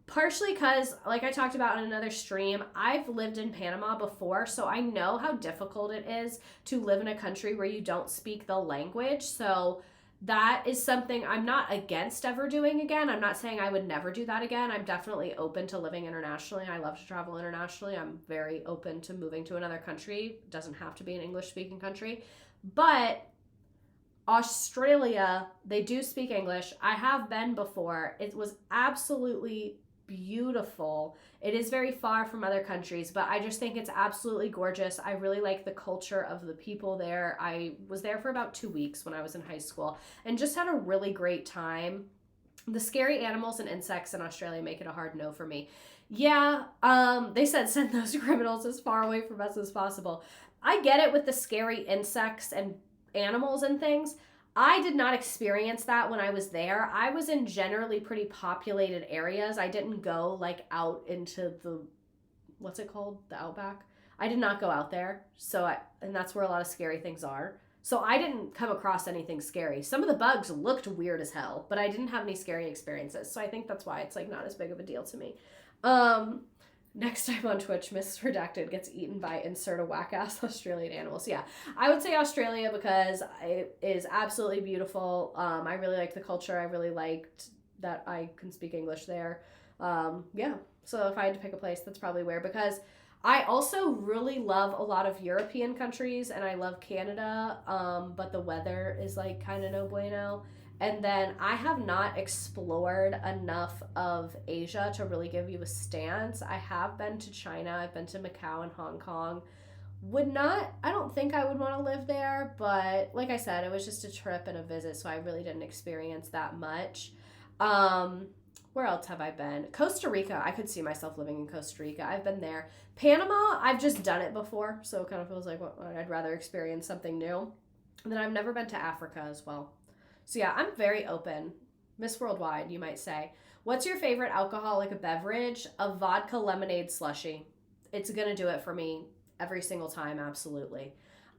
partially because like I talked about in another stream, I've lived in Panama before, so I know how difficult it is to live in a country where you don't speak the language. So that is something I'm not against ever doing again. I'm not saying I would never do that again. I'm definitely open to living internationally. I love to travel internationally. I'm very open to moving to another country. It doesn't have to be an English-speaking country. But Australia, they do speak English. I have been before. It was absolutely beautiful. It is very far from other countries, but I just think it's absolutely gorgeous. I really like the culture of the people there. I was there for about 2 weeks when I was in high school and just had a really great time. The scary animals and insects in Australia make it a hard no for me. Yeah, they said send those criminals as far away from us as possible. I get it with the scary insects and animals and things. I did not experience that when I was there. I was in generally pretty populated areas. I didn't go like out into the, what's it called? The outback. I did not go out there. And that's where a lot of scary things are. So I didn't come across anything scary. Some of the bugs looked weird as hell, but I didn't have any scary experiences. So I think that's why it's like not as big of a deal to me. Next time on Twitch, Miss Redacted gets eaten by insert a whack-ass Australian animals. Yeah, I would say Australia because it is absolutely beautiful. I really like the culture. I really liked that I can speak English there. Yeah, so if I had to pick a place, that's probably where. Because I also really love a lot of European countries, and I love Canada, but the weather is like kind of no bueno. And then I have not explored enough of Asia to really give you a stance. I have been to China, I've been to Macau and Hong Kong. I don't think I would want to live there, but like I said, it was just a trip and a visit, so I really didn't experience that much. Where else have I been? Costa Rica. I could see myself living in Costa Rica. I've been there. Panama, I've just done it before, so it kind of feels like I'd rather experience something new. And then I've never been to Africa as well. So yeah, I'm very open. Miss Worldwide, you might say. What's your favorite alcoholic beverage? A vodka lemonade slushie. It's going to do it for me every single time, absolutely.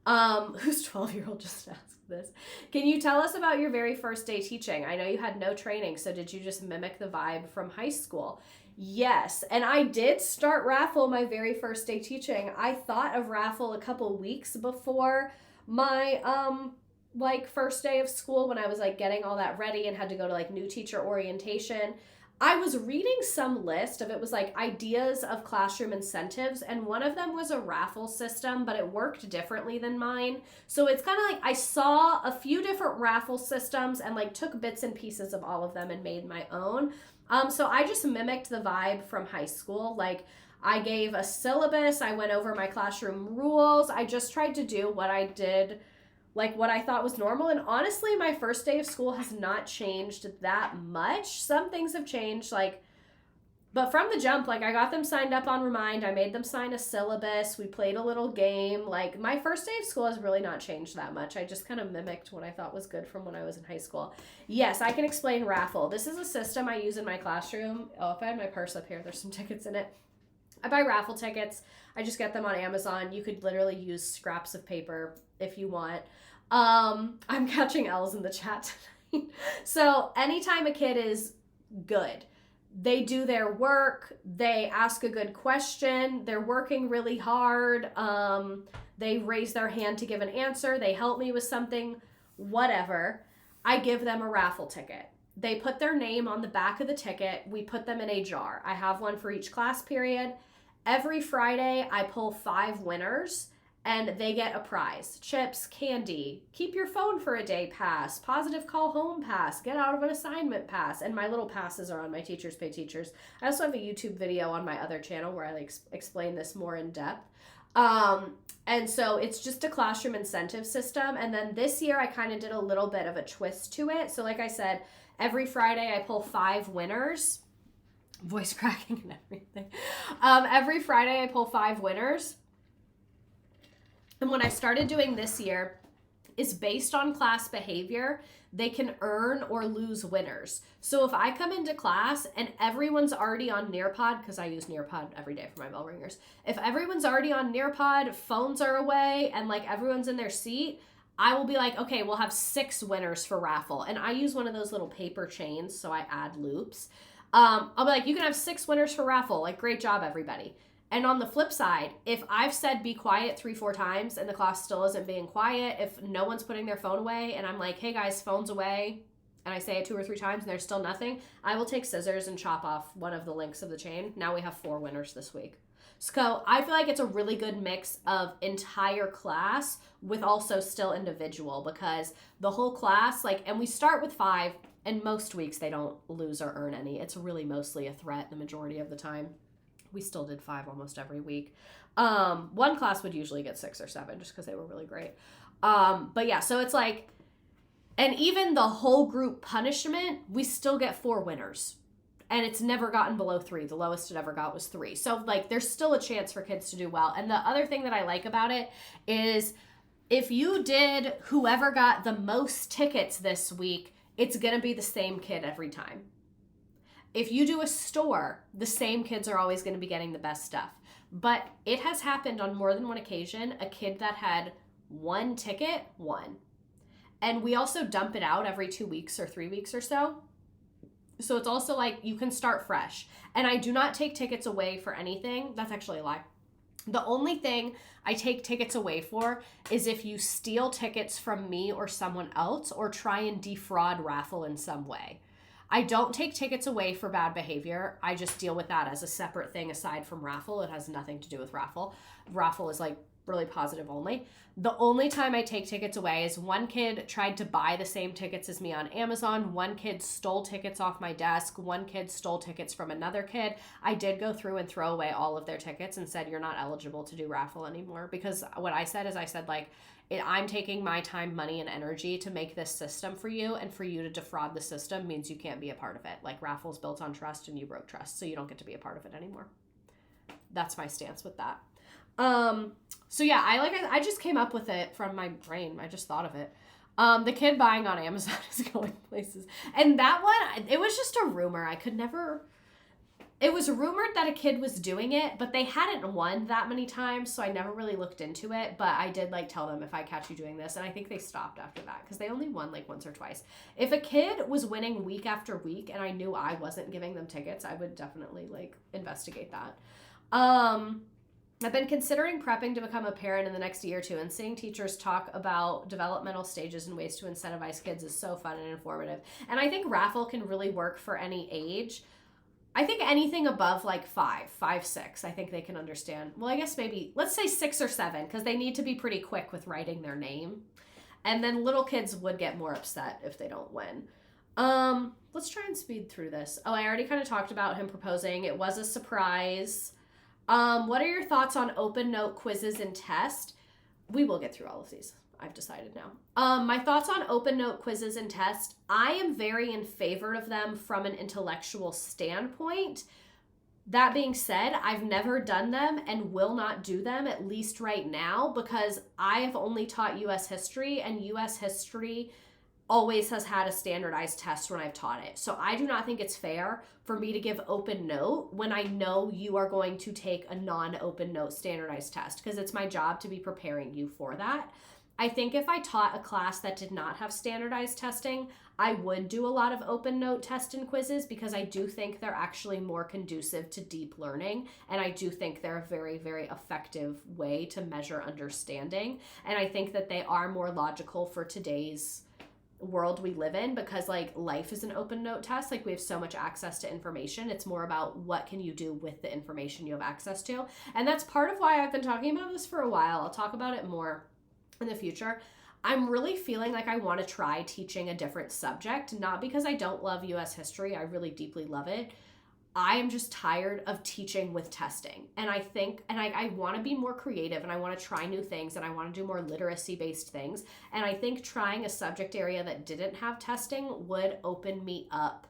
Whose 12-year-old just asked this? Can you tell us about your very first day teaching? I know you had no training, so did you just mimic the vibe from high school? Yes, and I did start raffle my very first day teaching. I thought of raffle a couple weeks before my first day of school, when I was like getting all that ready and had to go to like new teacher orientation. I was reading some list of, it was like ideas of classroom incentives, and one of them was a raffle system, but it worked differently than mine. So it's kind of like I saw a few different raffle systems and like took bits and pieces of all of them and made my own. So I just mimicked the vibe from high school. Like I gave a syllabus, I went over my classroom rules. I just tried to do what I did, like what I thought was normal. And honestly, my first day of school has not changed that much. Some things have changed, but from the jump, like I got them signed up on Remind. I made them sign a syllabus. We played a little game. Like my first day of school has really not changed that much. I just kind of mimicked what I thought was good from when I was in high school. Yes, I can explain raffle. This is a system I use in my classroom. Oh, if I had my purse up here, there's some tickets in it. I buy raffle tickets. I just get them on Amazon. You could literally use scraps of paper if you want. I'm catching L's in the chat tonight. So anytime a kid is good, they do their work, they ask a good question, they're working really hard, they raise their hand to give an answer, they help me with something, whatever, I give them a raffle ticket. They put their name on the back of the ticket. We put them in a jar. I have one for each class period. Every Friday, I pull 5 winners, and they get a prize. Chips, candy, keep your phone for a day pass, positive call home pass, get out of an assignment pass. And my little passes are on my Teachers Pay Teachers. I also have a YouTube video on my other channel where I explain this more in depth. And so it's just a classroom incentive system. And then this year I kind of did a little bit of a twist to it. So like I said, every Friday I pull 5 winners. Voice cracking and everything. Every Friday I pull 5 winners. And what I started doing this year is based on class behavior, they can earn or lose winners. So if I come into class and everyone's already on Nearpod, because I use Nearpod every day for my bell ringers. If everyone's already on Nearpod, phones are away, and like everyone's in their seat, I will be like, okay, we'll have 6 winners for raffle. And I use one of those little paper chains, so I add loops. I'll be like, you can have 6 winners for raffle. Like, great job, everybody. And on the flip side, if I've said be quiet 3-4 times and the class still isn't being quiet, if no one's putting their phone away and I'm like, hey guys, phone's away, and I say it 2 or 3 times and there's still nothing, I will take scissors and chop off one of the links of the chain. Now we have 4 winners this week. So I feel like it's a really good mix of entire class with also still individual, because the whole class, and we start with 5, and most weeks they don't lose or earn any. It's really mostly a threat the majority of the time. We still did 5 almost every week. One class would usually get 6 or 7 just because they were really great. But yeah, so it's like, and even the whole group punishment, we still get 4 winners. And it's never gotten below 3. The lowest it ever got was 3. So there's still a chance for kids to do well. And the other thing that I like about it is if you did whoever got the most tickets this week, it's going to be the same kid every time. If you do a store, the same kids are always going to be getting the best stuff. But it has happened on more than one occasion, a kid that had 1 ticket won. And we also dump it out every 2 weeks or 3 weeks or so. So it's also like you can start fresh. And I do not take tickets away for anything. That's actually a lie. The only thing I take tickets away for is if you steal tickets from me or someone else or try and defraud raffle in some way. I don't take tickets away for bad behavior. I just deal with that as a separate thing aside from raffle. It has nothing to do with raffle. Raffle is like really positive only. The only time I take tickets away is one kid tried to buy the same tickets as me on Amazon. One kid stole tickets off my desk. One kid stole tickets from another kid. I did go through and throw away all of their tickets and said, you're not eligible to do raffle anymore. Because what I said is like, I'm taking my time, money, and energy to make this system for you, and for you to defraud the system means you can't be a part of it. Like, raffle's built on trust and you broke trust, so you don't get to be a part of it anymore. That's my stance with that. So yeah, I just came up with it from my brain. I just thought of it. The kid buying on Amazon is going places. And that one, it was just a rumor. It was rumored that a kid was doing it, but they hadn't won that many times, so I never really looked into it. But I did like tell them, if I catch you doing this, and I think they stopped after that because they only won like once or twice. If a kid was winning week after week and I knew I wasn't giving them tickets, I would definitely like investigate that. I've been considering prepping to become a parent in the next year or two, and seeing teachers talk about developmental stages and ways to incentivize kids is so fun and informative. And I think raffle can really work for any age. I think anything above like 5, 6, I think they can understand. Well, I guess maybe, let's say 6 or 7, because they need to be pretty quick with writing their name. And then little kids would get more upset if they don't win. Let's try and speed through this. Oh, I already kind of talked about him proposing. It was a surprise. What are your thoughts on open note quizzes and tests? We will get through all of these. I've decided now. My thoughts on open note quizzes and tests. I am very in favor of them from an intellectual standpoint. That being said, I've never done them and will not do them, at least right now, because I have only taught U.S. history, and U.S. history always has had a standardized test when I've taught it. So I do not think it's fair for me to give open note when I know you are going to take a non-open note standardized test, because it's my job to be preparing you for that. I think if I taught a class that did not have standardized testing, I would do a lot of open note tests and quizzes, because I do think they're actually more conducive to deep learning. And I do think they're a very, very effective way to measure understanding. And I think that they are more logical for today's world we live in, because like life is an open note test. Like, we have so much access to information. It's more about what can you do with the information you have access to. And that's part of why I've been talking about this for a while. I'll talk about it more in the future. I'm really feeling like I want to try teaching a different subject, not because I don't love US history. I really deeply love it. I am just tired of teaching with testing. And I think, and I want to be more creative, and I want to try new things, and I want to do more literacy-based things. And I think trying a subject area that didn't have testing would open me up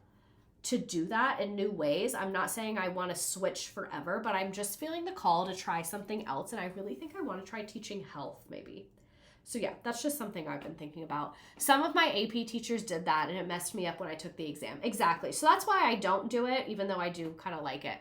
to do that in new ways. I'm not saying I want to switch forever, but I'm just feeling the call to try something else. And I really think I want to try teaching health maybe. So yeah, that's just something I've been thinking about. Some of my AP teachers did that, and it messed me up when I took the exam. Exactly. So that's why I don't do it, even though I do kind of like it.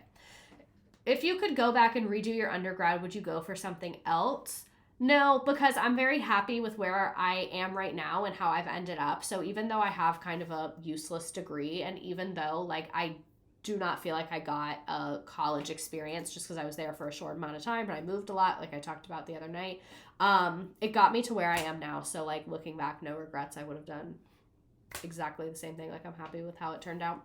If you could go back and redo your undergrad, would you go for something else? No, because I'm very happy with where I am right now and how I've ended up. So even though I have kind of a useless degree, and even though like I do not feel like I got a college experience just because I was there for a short amount of time, but I moved a lot, like I talked about the other night. It got me to where I am now. So like looking back, no regrets. I would have done exactly the same thing. Like, I'm happy with how it turned out.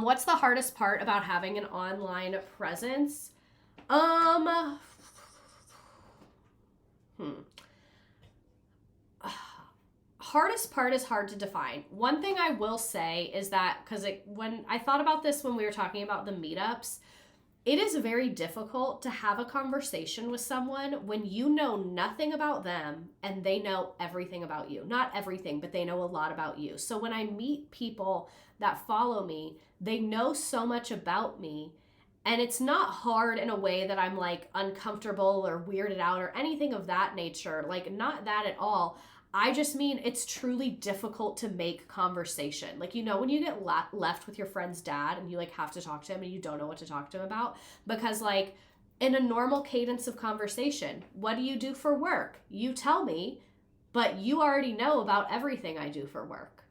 What's the hardest part about having an online presence? Hardest part is hard to define. One thing I will say is that, because when I thought about this when we were talking about the meetups, it is very difficult to have a conversation with someone when you know nothing about them and they know everything about you. Not everything, but they know a lot about you. So when I meet people that follow me, they know so much about me, and it's not hard in a way that I'm like uncomfortable or weirded out or anything of that nature. Like, not that at all. I just mean it's truly difficult to make conversation. Like, you know, when you get left with your friend's dad and you like have to talk to him and you don't know what to talk to him about, because like in a normal cadence of conversation, what do you do for work? You tell me, but you already know about everything I do for work.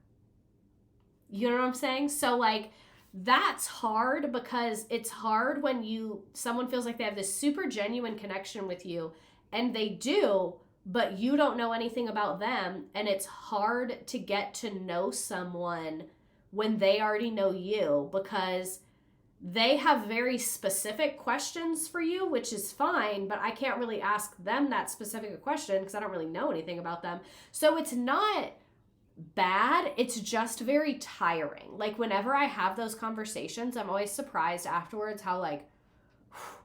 You know what I'm saying? So like, that's hard, because it's hard when someone feels like they have this super genuine connection with you, and they do, but you don't know anything about them. And it's hard to get to know someone when they already know you, because they have very specific questions for you, which is fine, but I can't really ask them that specific question because I don't really know anything about them. So it's not bad, it's just very tiring. Like whenever I have those conversations, I'm always surprised afterwards how like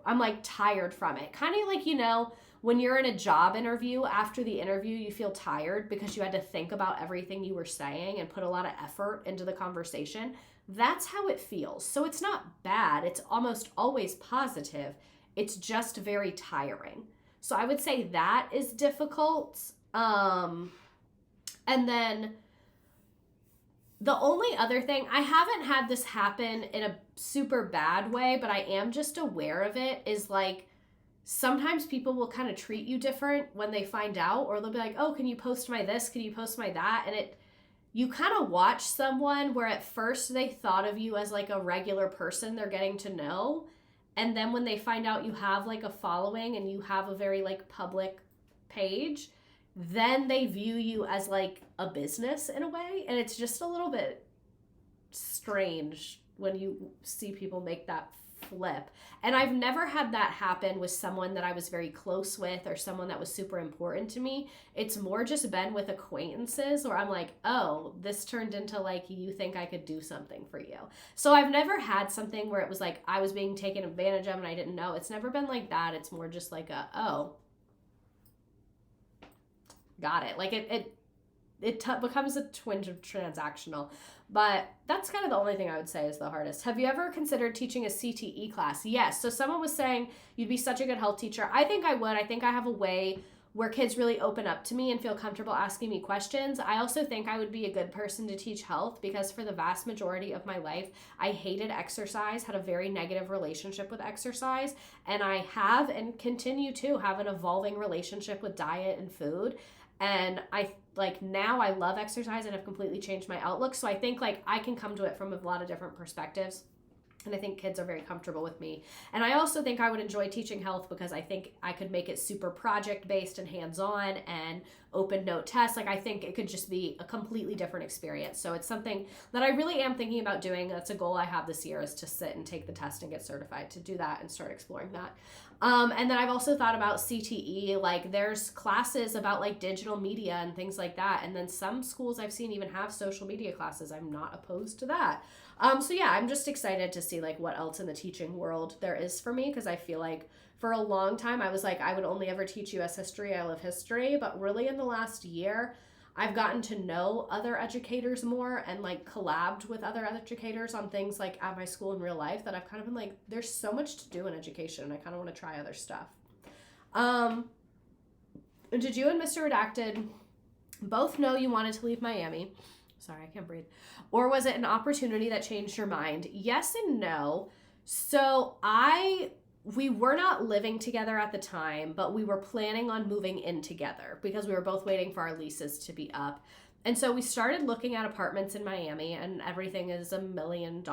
I'm like tired from it. Kind of like, you know, when you're in a job interview, after the interview you feel tired because you had to think about everything you were saying and put a lot of effort into the conversation. That's how it feels. So it's not bad, it's almost always positive. It's just very tiring. So I would say that is difficult. And then the only other thing, I haven't had this happen in a super bad way, but I am just aware of it, is like sometimes people will kind of treat you different when they find out, or they'll be like, oh, can you post my this? Can you post my that? And you kind of watch someone where at first they thought of you as like a regular person they're getting to know. And then when they find out you have like a following and you have a very like public page, then they view you as like a business in a way. And it's just a little bit strange when you see people make that flip. And I've never had that happen with someone that I was very close with or someone that was super important to me. It's more just been with acquaintances where I'm like, oh, this turned into like, you think I could do something for you. So I've never had something where it was like I was being taken advantage of and I didn't know. It's never been like that. It's more just like oh, got it. Like it becomes a twinge of transactional. But that's kind of the only thing I would say is the hardest. Have you ever considered teaching a CTE class? Yes. So someone was saying you'd be such a good health teacher. I think I would. I think I have a way where kids really open up to me and feel comfortable asking me questions. I also think I would be a good person to teach health because for the vast majority of my life, I hated exercise, had a very negative relationship with exercise, and I have and continue to have an evolving relationship with diet and food. And now I love exercise and have completely changed my outlook. So I think like I can come to it from a lot of different perspectives. And I think kids are very comfortable with me. And I also think I would enjoy teaching health because I think I could make it super project-based and hands-on and open note tests. Like I think it could just be a completely different experience. So it's something that I really am thinking about doing. That's a goal I have this year, is to sit and take the test and get certified to do that and start exploring that. And then I've also thought about CTE. Like there's classes about like digital media and things like that. And then some schools I've seen even have social media classes. I'm not opposed to that. So yeah, I'm just excited to see like what else in the teaching world there is for me, because I feel like for a long time I was like, I would only ever teach US history. I love history. But really in the last year, I've gotten to know other educators more and like collabed with other educators on things like at my school in real life that I've kind of been like, there's so much to do in education and I kind of want to try other stuff. Did you and Mr. Redacted both know you wanted to leave Miami? Sorry, I can't breathe. Or was it an opportunity that changed your mind? Yes and no. So we were not living together at the time, but we were planning on moving in together because we were both waiting for our leases to be up. And so we started looking at apartments in Miami, and everything is $1 million,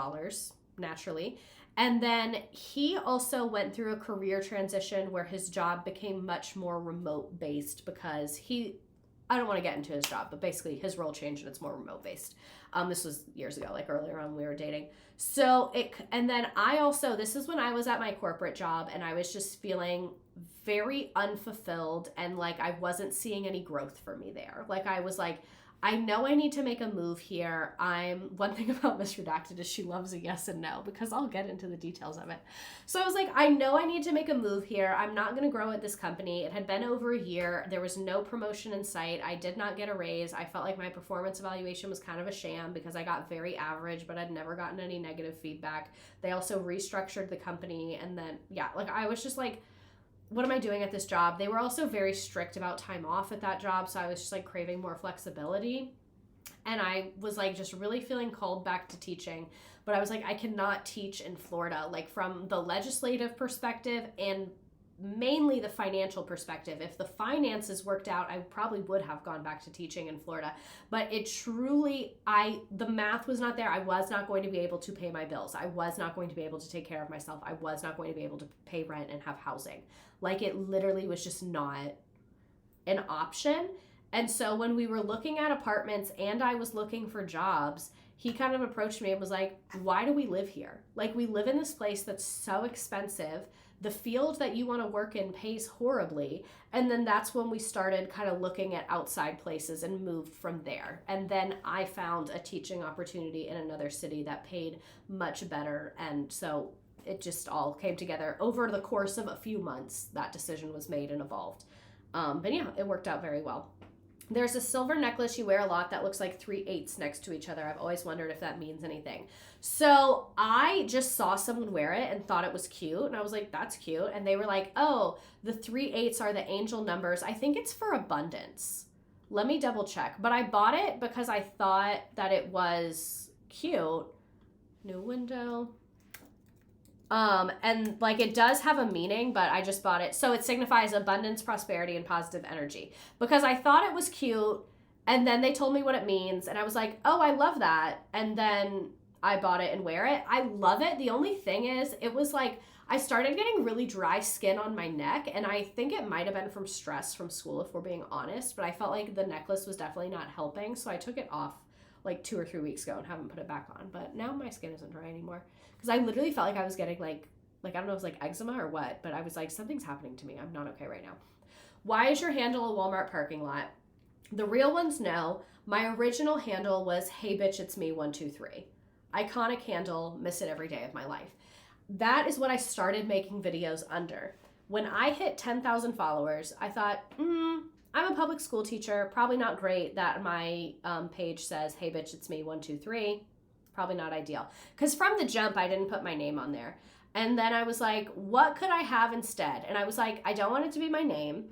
naturally. And then he also went through a career transition where his job became much more remote based because I don't want to get into his job, but basically his role changed and it's more remote based. This was years ago, like earlier on when we were dating. So and then this is when I was at my corporate job and I was just feeling very unfulfilled and like I wasn't seeing any growth for me there. Like I was like, I know I need to make a move here. One thing about Miss Redacted is she loves a yes and no, because I'll get into the details of it. So I was like, I know I need to make a move here. I'm not going to grow at this company. It had been over a year. There was no promotion in sight. I did not get a raise. I felt like my performance evaluation was kind of a sham because I got very average, but I'd never gotten any negative feedback. They also restructured the company. And then, I was just like, what am I doing at this job? They were also very strict about time off at that job, so I was just like craving more flexibility. And I was like just really feeling called back to teaching. But I was like, I cannot teach in Florida, like from the legislative perspective and mainly the financial perspective. If the finances worked out, I probably would have gone back to teaching in Florida. But it truly, the math was not there. I was not going to be able to pay my bills. I was not going to be able to take care of myself. I was not going to be able to pay rent and have housing. Like it literally was just not an option. And so when we were looking at apartments and I was looking for jobs, he kind of approached me and was like, why do we live here? Like, we live in this place that's so expensive. The field that you want to work in pays horribly. And then that's when we started kind of looking at outside places and moved from there. And then I found a teaching opportunity in another city that paid much better. And so it just all came together over the course of a few months. That decision was made and evolved. But yeah, it worked out very well. There's a silver necklace you wear a lot that looks like 3 8s next to each other. I've always wondered if that means anything. So I just saw someone wear it and thought it was cute. And I was like, that's cute. And they were like, oh, the 3 8s are the angel numbers. I think it's for abundance. Let me double check. But I bought it because I thought that it was cute. New window. And like it does have a meaning, but I just bought it. So it signifies abundance, prosperity, and positive energy because I thought it was cute. And then they told me what it means. And I was like, oh, I love that. And then I bought it and wear it. I love it. The only thing is it was like, I started getting really dry skin on my neck. And I think it might've been from stress from school, if we're being honest, but I felt like the necklace was definitely not helping. So I took it off like 2 or 3 weeks ago and haven't put it back on. But now my skin isn't dry anymore. Because I literally felt like I was getting like I don't know if it was like eczema or what, but I was like, something's happening to me. I'm not okay right now. Why is your handle a Walmart parking lot? The real ones know. My original handle was, hey bitch, it's me 123. Iconic handle, miss it every day of my life. That is what I started making videos under. When I hit 10,000 followers, I thought, I'm a public school teacher. Probably not great that my page says, hey bitch, it's me 123. Probably not ideal. Because from the jump, I didn't put my name on there. And then I was like, what could I have instead? And I was like, I don't want it to be my name.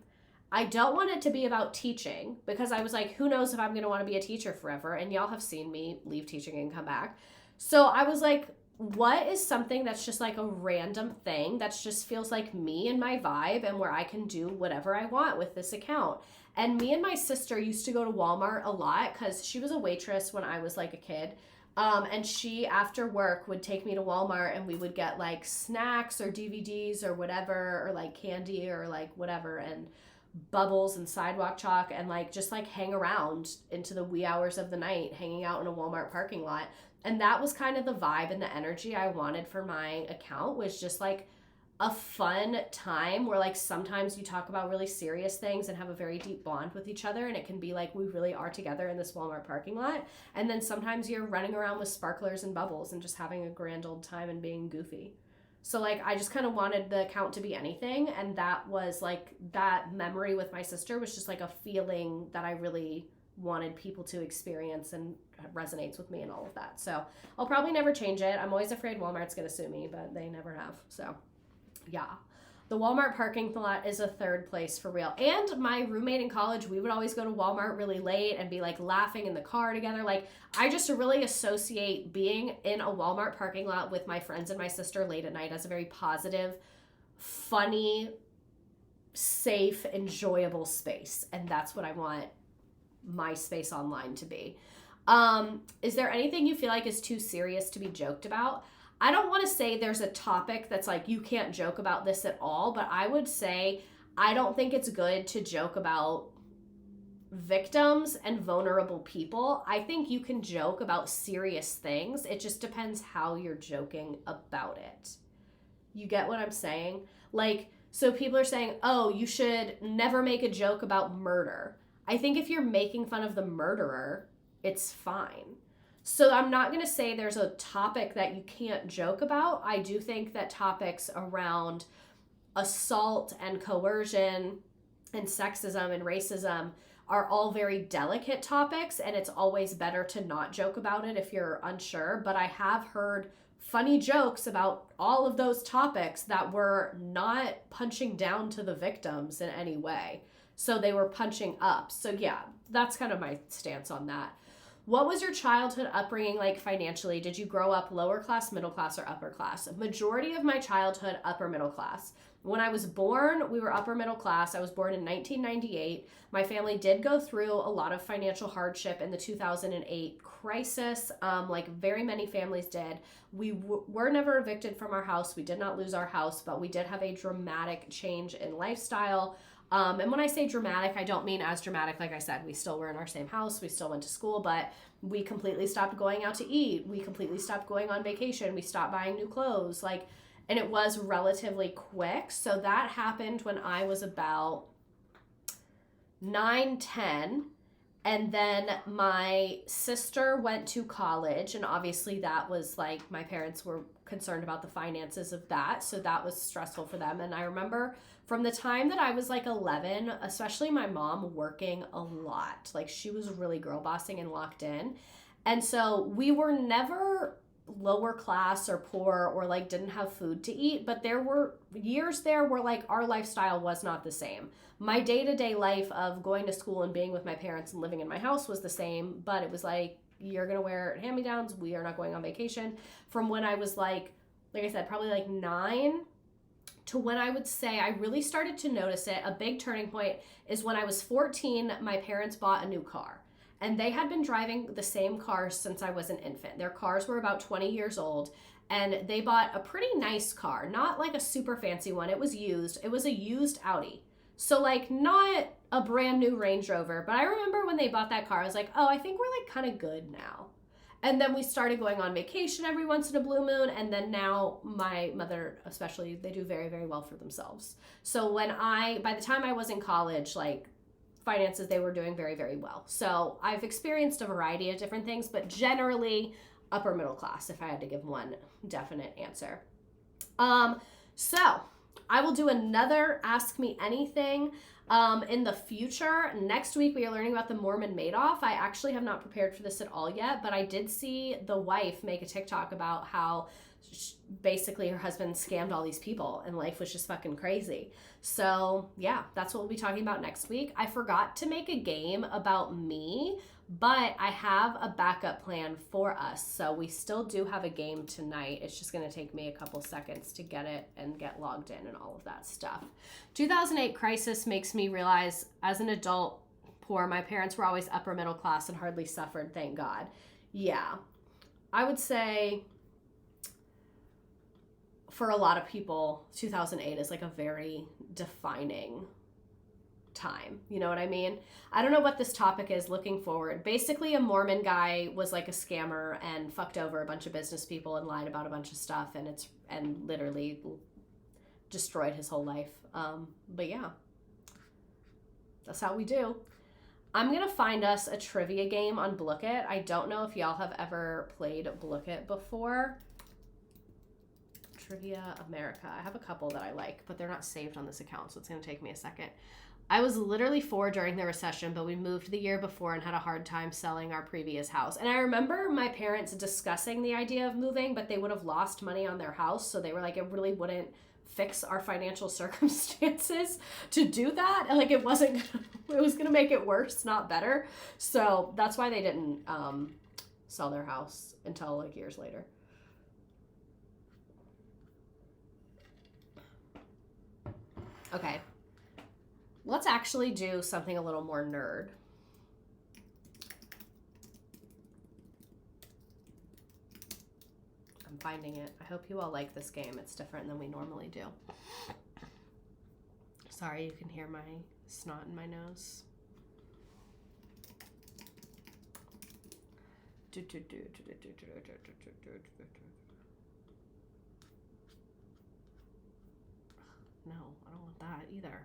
I don't want it to be about teaching because I was like, who knows if I'm going to want to be a teacher forever? And y'all have seen me leave teaching and come back. So I was like, what is something that's just like a random thing that just feels like me and my vibe and where I can do whatever I want with this account? And me and my sister used to go to Walmart a lot because she was a waitress when I was like a kid. And she, after work, would take me to Walmart and we would get like snacks or DVDs or whatever, or like candy or like whatever, and bubbles and sidewalk chalk, and like just like hang around into the wee hours of the night, hanging out in a Walmart parking lot. And that was kind of the vibe and the energy I wanted for my account, was just like a fun time where like sometimes you talk about really serious things and have a very deep bond with each other, and it can be like we really are together in this Walmart parking lot. And then sometimes you're running around with sparklers and bubbles and just having a grand old time and being goofy. So like I just kind of wanted the account to be anything, and that was like that memory with my sister was just like a feeling that I really wanted people to experience and resonates with me and all of that. So I'll probably never change it. I'm always afraid Walmart's gonna sue me, but they never have. So yeah, the Walmart parking lot is a third place for real. And my roommate in college, we would always go to Walmart really late and be like laughing in the car together. Like I just really associate being in a Walmart parking lot with my friends and my sister late at night as a very positive, funny, safe, enjoyable space. And that's what I want my space online to be. Is there anything you feel like is too serious to be joked about? I don't want to say there's a topic that's like, you can't joke about this at all, but I would say I don't think it's good to joke about victims and vulnerable people. I think you can joke about serious things. It just depends how you're joking about it. You get what I'm saying? Like, so people are saying, oh, you should never make a joke about murder. I think if you're making fun of the murderer, it's fine. So I'm not going to say there's a topic that you can't joke about. I do think that topics around assault and coercion and sexism and racism are all very delicate topics, and it's always better to not joke about it if you're unsure. But I have heard funny jokes about all of those topics that were not punching down to the victims in any way. So they were punching up. So yeah, that's kind of my stance on that. What was your childhood upbringing like financially? Did you grow up lower class, middle class, or upper class? Majority of my childhood, upper middle class. When I was born, we were upper middle class. I was born in 1998. My family did go through a lot of financial hardship in the 2008 crisis, like very many families did. We were never evicted from our house. We did not lose our house, but we did have a dramatic change in lifestyle. And when I say dramatic, I don't mean as dramatic. Like I said, we still were in our same house. We still went to school, but we completely stopped going out to eat. We completely stopped going on vacation. We stopped buying new clothes. And it was relatively quick. So that happened when I was about 9, 10. And then my sister went to college, and obviously that was like, my parents were concerned about the finances of that, so that was stressful for them. And I remember from the time that I was like 11, especially my mom working a lot, like she was really girl bossing and locked in. And so we were never lower class or poor or like didn't have food to eat, but there were years there where like our lifestyle was not the same. My day-to-day life of going to school and being with my parents and living in my house was the same, but it was like, you're gonna wear hand-me-downs, we are not going on vacation. From when I was like I said, probably like 9 to when I would say I really started to notice it. A big turning point is when I was 14, my parents bought a new car. And they had been driving the same cars since I was an infant. Their cars were about 20 years old, and they bought a pretty nice car, not like a super fancy one. It was used. It was a used Audi. So like not a brand new Range Rover, but I remember when they bought that car, I was like, oh, I think we're like kind of good now. And then we started going on vacation every once in a blue moon. And then now my mother, especially, they do very, very well for themselves. So by the time I was in college, like finances, they were doing very, very well. So I've experienced a variety of different things, but generally upper middle class, if I had to give one definite answer. So I will do another Ask Me Anything in the future. Next week, we are learning about the Mormon Madoff. I actually have not prepared for this at all yet, but I did see the wife make a TikTok about how basically her husband scammed all these people and life was just fucking crazy. So yeah, that's what we'll be talking about next week. I forgot to make a game about me, but I have a backup plan for us. So we still do have a game tonight. It's just going to take me a couple seconds to get it and get logged in and all of that stuff. 2008 crisis makes me realize as an adult poor, my parents were always upper middle class and hardly suffered, thank God. Yeah, I would say for a lot of people, 2008 is like a very defining time. You know what I mean? I don't know what this topic is looking forward. Basically, a Mormon guy was like a scammer and fucked over a bunch of business people and lied about a bunch of stuff, and literally destroyed his whole life. But yeah, that's how we do. I'm going to find us a trivia game on Blook It. I don't know if y'all have ever played Blook It before. Trivia America. I have a couple that I like, but they're not saved on this account, so it's going to take me a second. I was literally 4 during the recession, but we moved the year before and had a hard time selling our previous house. And I remember my parents discussing the idea of moving, but they would have lost money on their house, so they were like, it really wouldn't fix our financial circumstances to do that. And like, it was going to make it worse, not better. So that's why they didn't sell their house until like years later. Okay, let's actually do something a little more nerd. I'm finding it. I hope you all like this game. It's different than we normally do. Sorry, you can hear my snot in my nose. No, I don't want that either.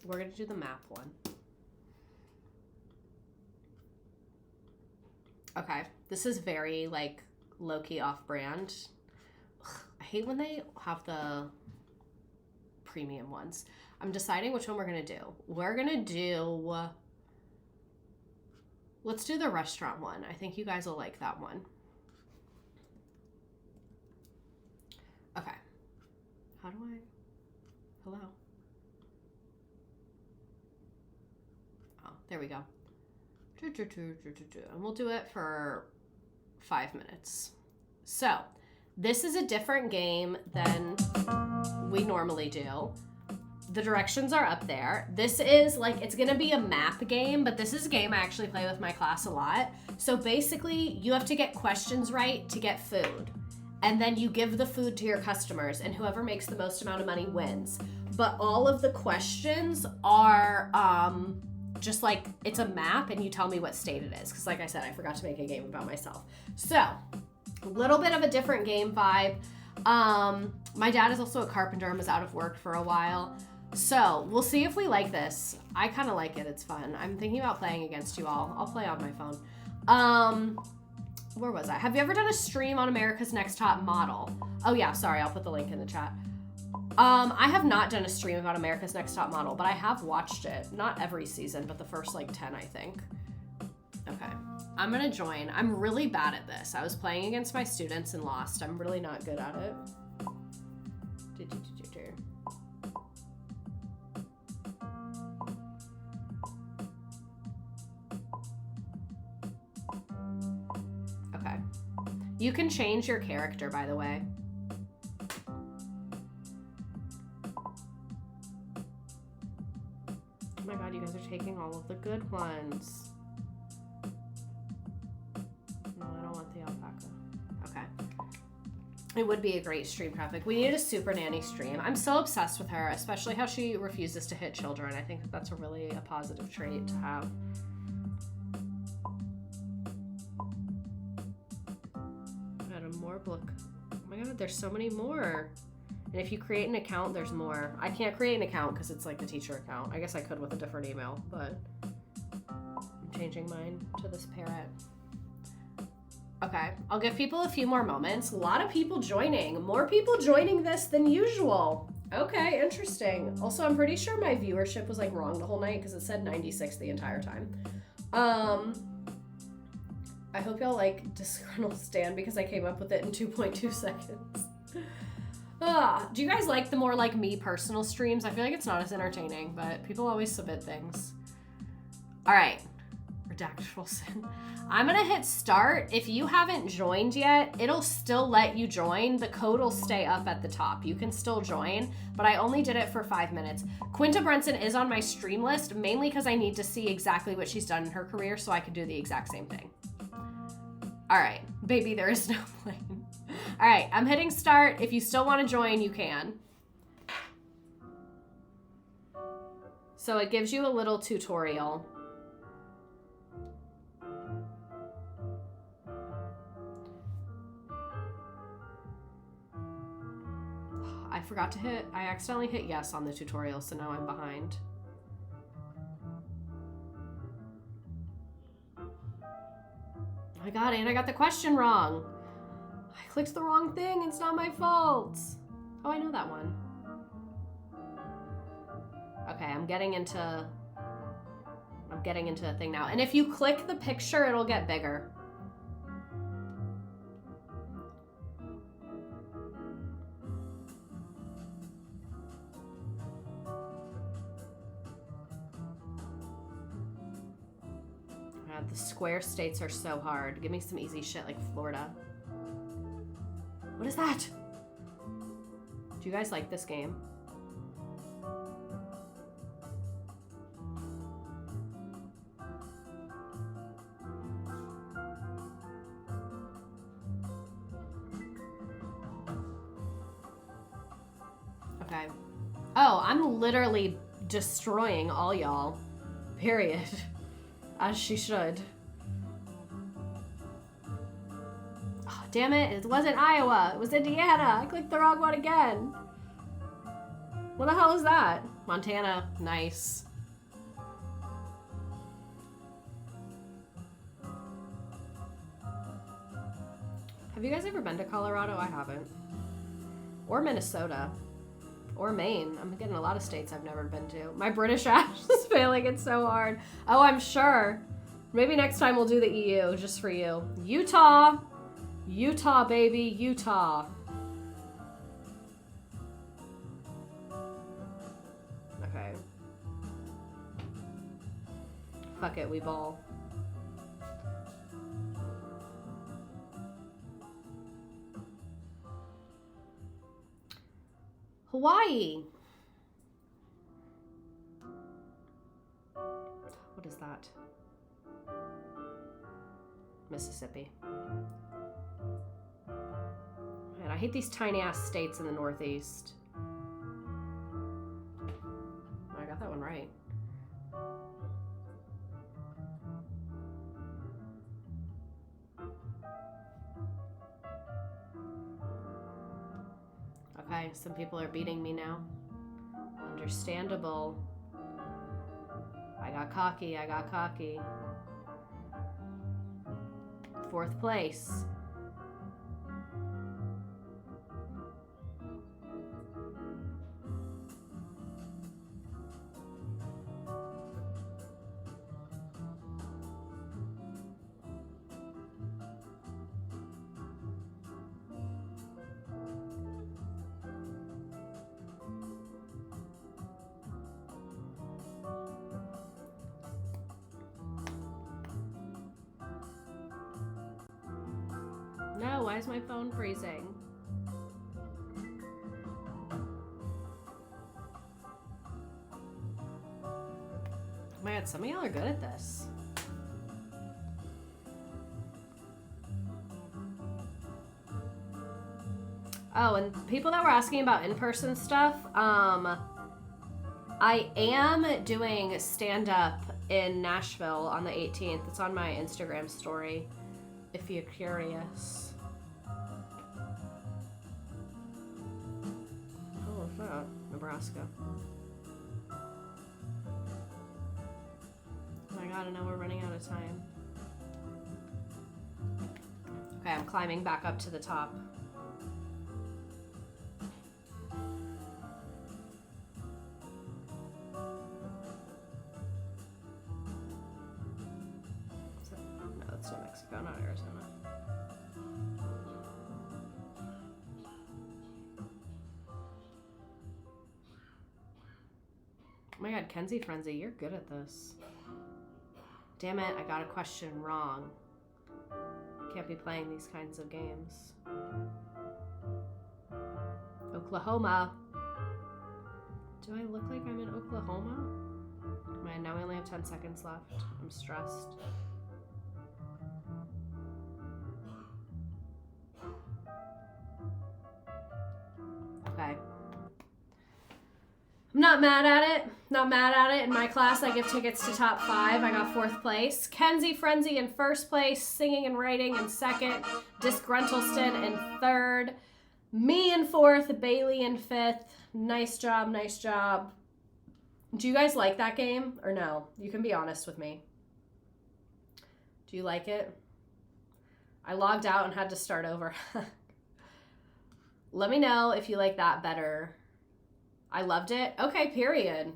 We're going to do the map one. Okay, this is very like low-key off-brand. I hate when they have the premium ones. I'm deciding which one we're going to do. We're going to do... Let's do the restaurant one. I think you guys will like that one. Okay. How do I... Hello? Oh, there we go. And we'll do it for 5 minutes. So, this is a different game than we normally do. the directions are up there. This is like, it's gonna be a map game, but this is a game I actually play with my class a lot. So basically, you have to get questions right to get food. And then you give the food to your customers, and whoever makes the most amount of money wins. But all of the questions are just like, it's a map and you tell me what state it is. Because like I said, I forgot to make a game about myself. So, a little bit of a different game vibe. My dad is also a carpenter and was out of work for a while. So, we'll see if we like this. I kind of like it. It's fun. I'm thinking about playing against you all. I'll play on my phone. Where was I? Have you ever done a stream on America's Next Top Model? Oh yeah, sorry, I'll put the link in the chat. I have not done a stream about America's Next Top Model, but I have watched it. Not every season, but the first like 10, I think. Okay, I'm gonna join. I'm really bad at this. I was playing against my students and lost. I'm really not good at it. Okay. You can change your character, by the way. Oh my god, you guys are taking all of the good ones. No, I don't want the alpaca. Okay. It would be a great stream topic. We need a super nanny stream. I'm so obsessed with her, especially how she refuses to hit children. I think that's a really a positive trait to have. Look, oh my god, there's so many more. And if you create an account, there's more. I can't create an account because it's like the teacher account. I guess I could with a different email, but I'm changing mine to this parrot. Okay, I'll give people a few more moments. A lot of people joining. More people joining this than usual. Okay, interesting. Also, I'm pretty sure my viewership was like wrong the whole night because it said 96 the entire time. I hope y'all like Disgruntled Stan because I came up with it in 2.2 seconds. Do you guys like the more like me personal streams? I feel like it's not as entertaining, but people always submit things. All right, Redacted Sin. I'm gonna hit start. If you haven't joined yet, it'll still let you join. The code will stay up at the top. You can still join, but I only did it for 5 minutes. Quinta Brunson is on my stream list, mainly because I need to see exactly what she's done in her career so I can do the exact same thing. All right, baby, there is no plane. All right, I'm hitting start. If you still want to join, you can. So it gives you a little tutorial. I forgot to hit, I accidentally hit yes on the tutorial, so now I'm behind. Oh my god, and I got the question wrong. I clicked the wrong thing. It's not my fault. Oh, I know that one. Okay, I'm getting into a thing now. And if you click the picture, it'll get bigger. God, the square states are so hard. Give me some easy shit like Florida. What is that? Do you guys like this game? Okay. Oh, I'm literally destroying all y'all. Period. As she should. Oh, damn it. It wasn't Iowa. It was Indiana. I clicked the wrong one again. What the hell is that? Montana. Nice. Have you guys ever been to Colorado? I haven't. Or Minnesota. Or Maine. I'm getting a lot of states I've never been to. My British ass is failing it so hard. Oh, I'm sure. Maybe next time we'll do the EU just for you. Utah. Utah, baby. Utah. Okay. Fuck it, we ball. Hawaii. at? Mississippi. Man, I hate these tiny ass states in the Northeast. I got that one right. Okay, some people are beating me now. Understandable. I got cocky. Fourth place. No, why is my phone freezing? Oh my god, some of y'all are good at this. Oh, and people that were asking about in-person stuff, I am doing stand-up in Nashville on the 18th. It's on my Instagram story, if you're curious. Oh, what's that? Nebraska. Oh my god, I know we're running out of time. Okay, I'm climbing back up to the top. No, that's New Mexico, not Arizona. Oh my god, Kenzie Frenzy, you're good at this. Damn it, I got a question wrong. Can't be playing these kinds of games. Oklahoma. Do I look like I'm in Oklahoma? Man, now we only have 10 seconds left. I'm stressed. Okay. I'm not mad at it. Not mad at it. In my class, I give tickets to top 5. I got 4th place. Kenzie Frenzy in 1st place. Singing and writing in 2nd. Disgruntleston in 3rd. Me in 4th. Bailey in 5th. Nice job. Nice job. Do you guys like that game or no? You can be honest with me. Do you like it? I logged out and had to start over. Let me know if you like that better. I loved it. Okay, period.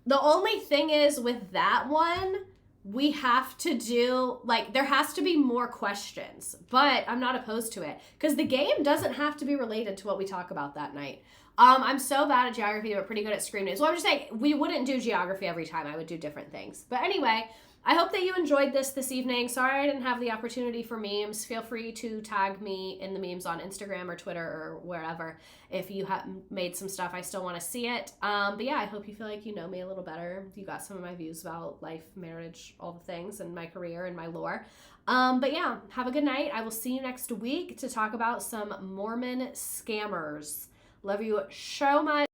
The only thing is with that one, we have to do, like, there has to be more questions, but I'm not opposed to it because the game doesn't have to be related to what we talk about that night. I'm so bad at geography, but pretty good at screen names. Well, I'm just saying, we wouldn't do geography every time. I would do different things. But anyway, I hope that you enjoyed this evening. Sorry I didn't have the opportunity for memes. Feel free to tag me in the memes on Instagram or Twitter or wherever if you have made some stuff. I still want to see it. But yeah, I hope you feel like you know me a little better. You got some of my views about life, marriage, all the things, and my career and my lore. But yeah, have a good night. I will see you next week to talk about some Mormon scammers. Love you so much.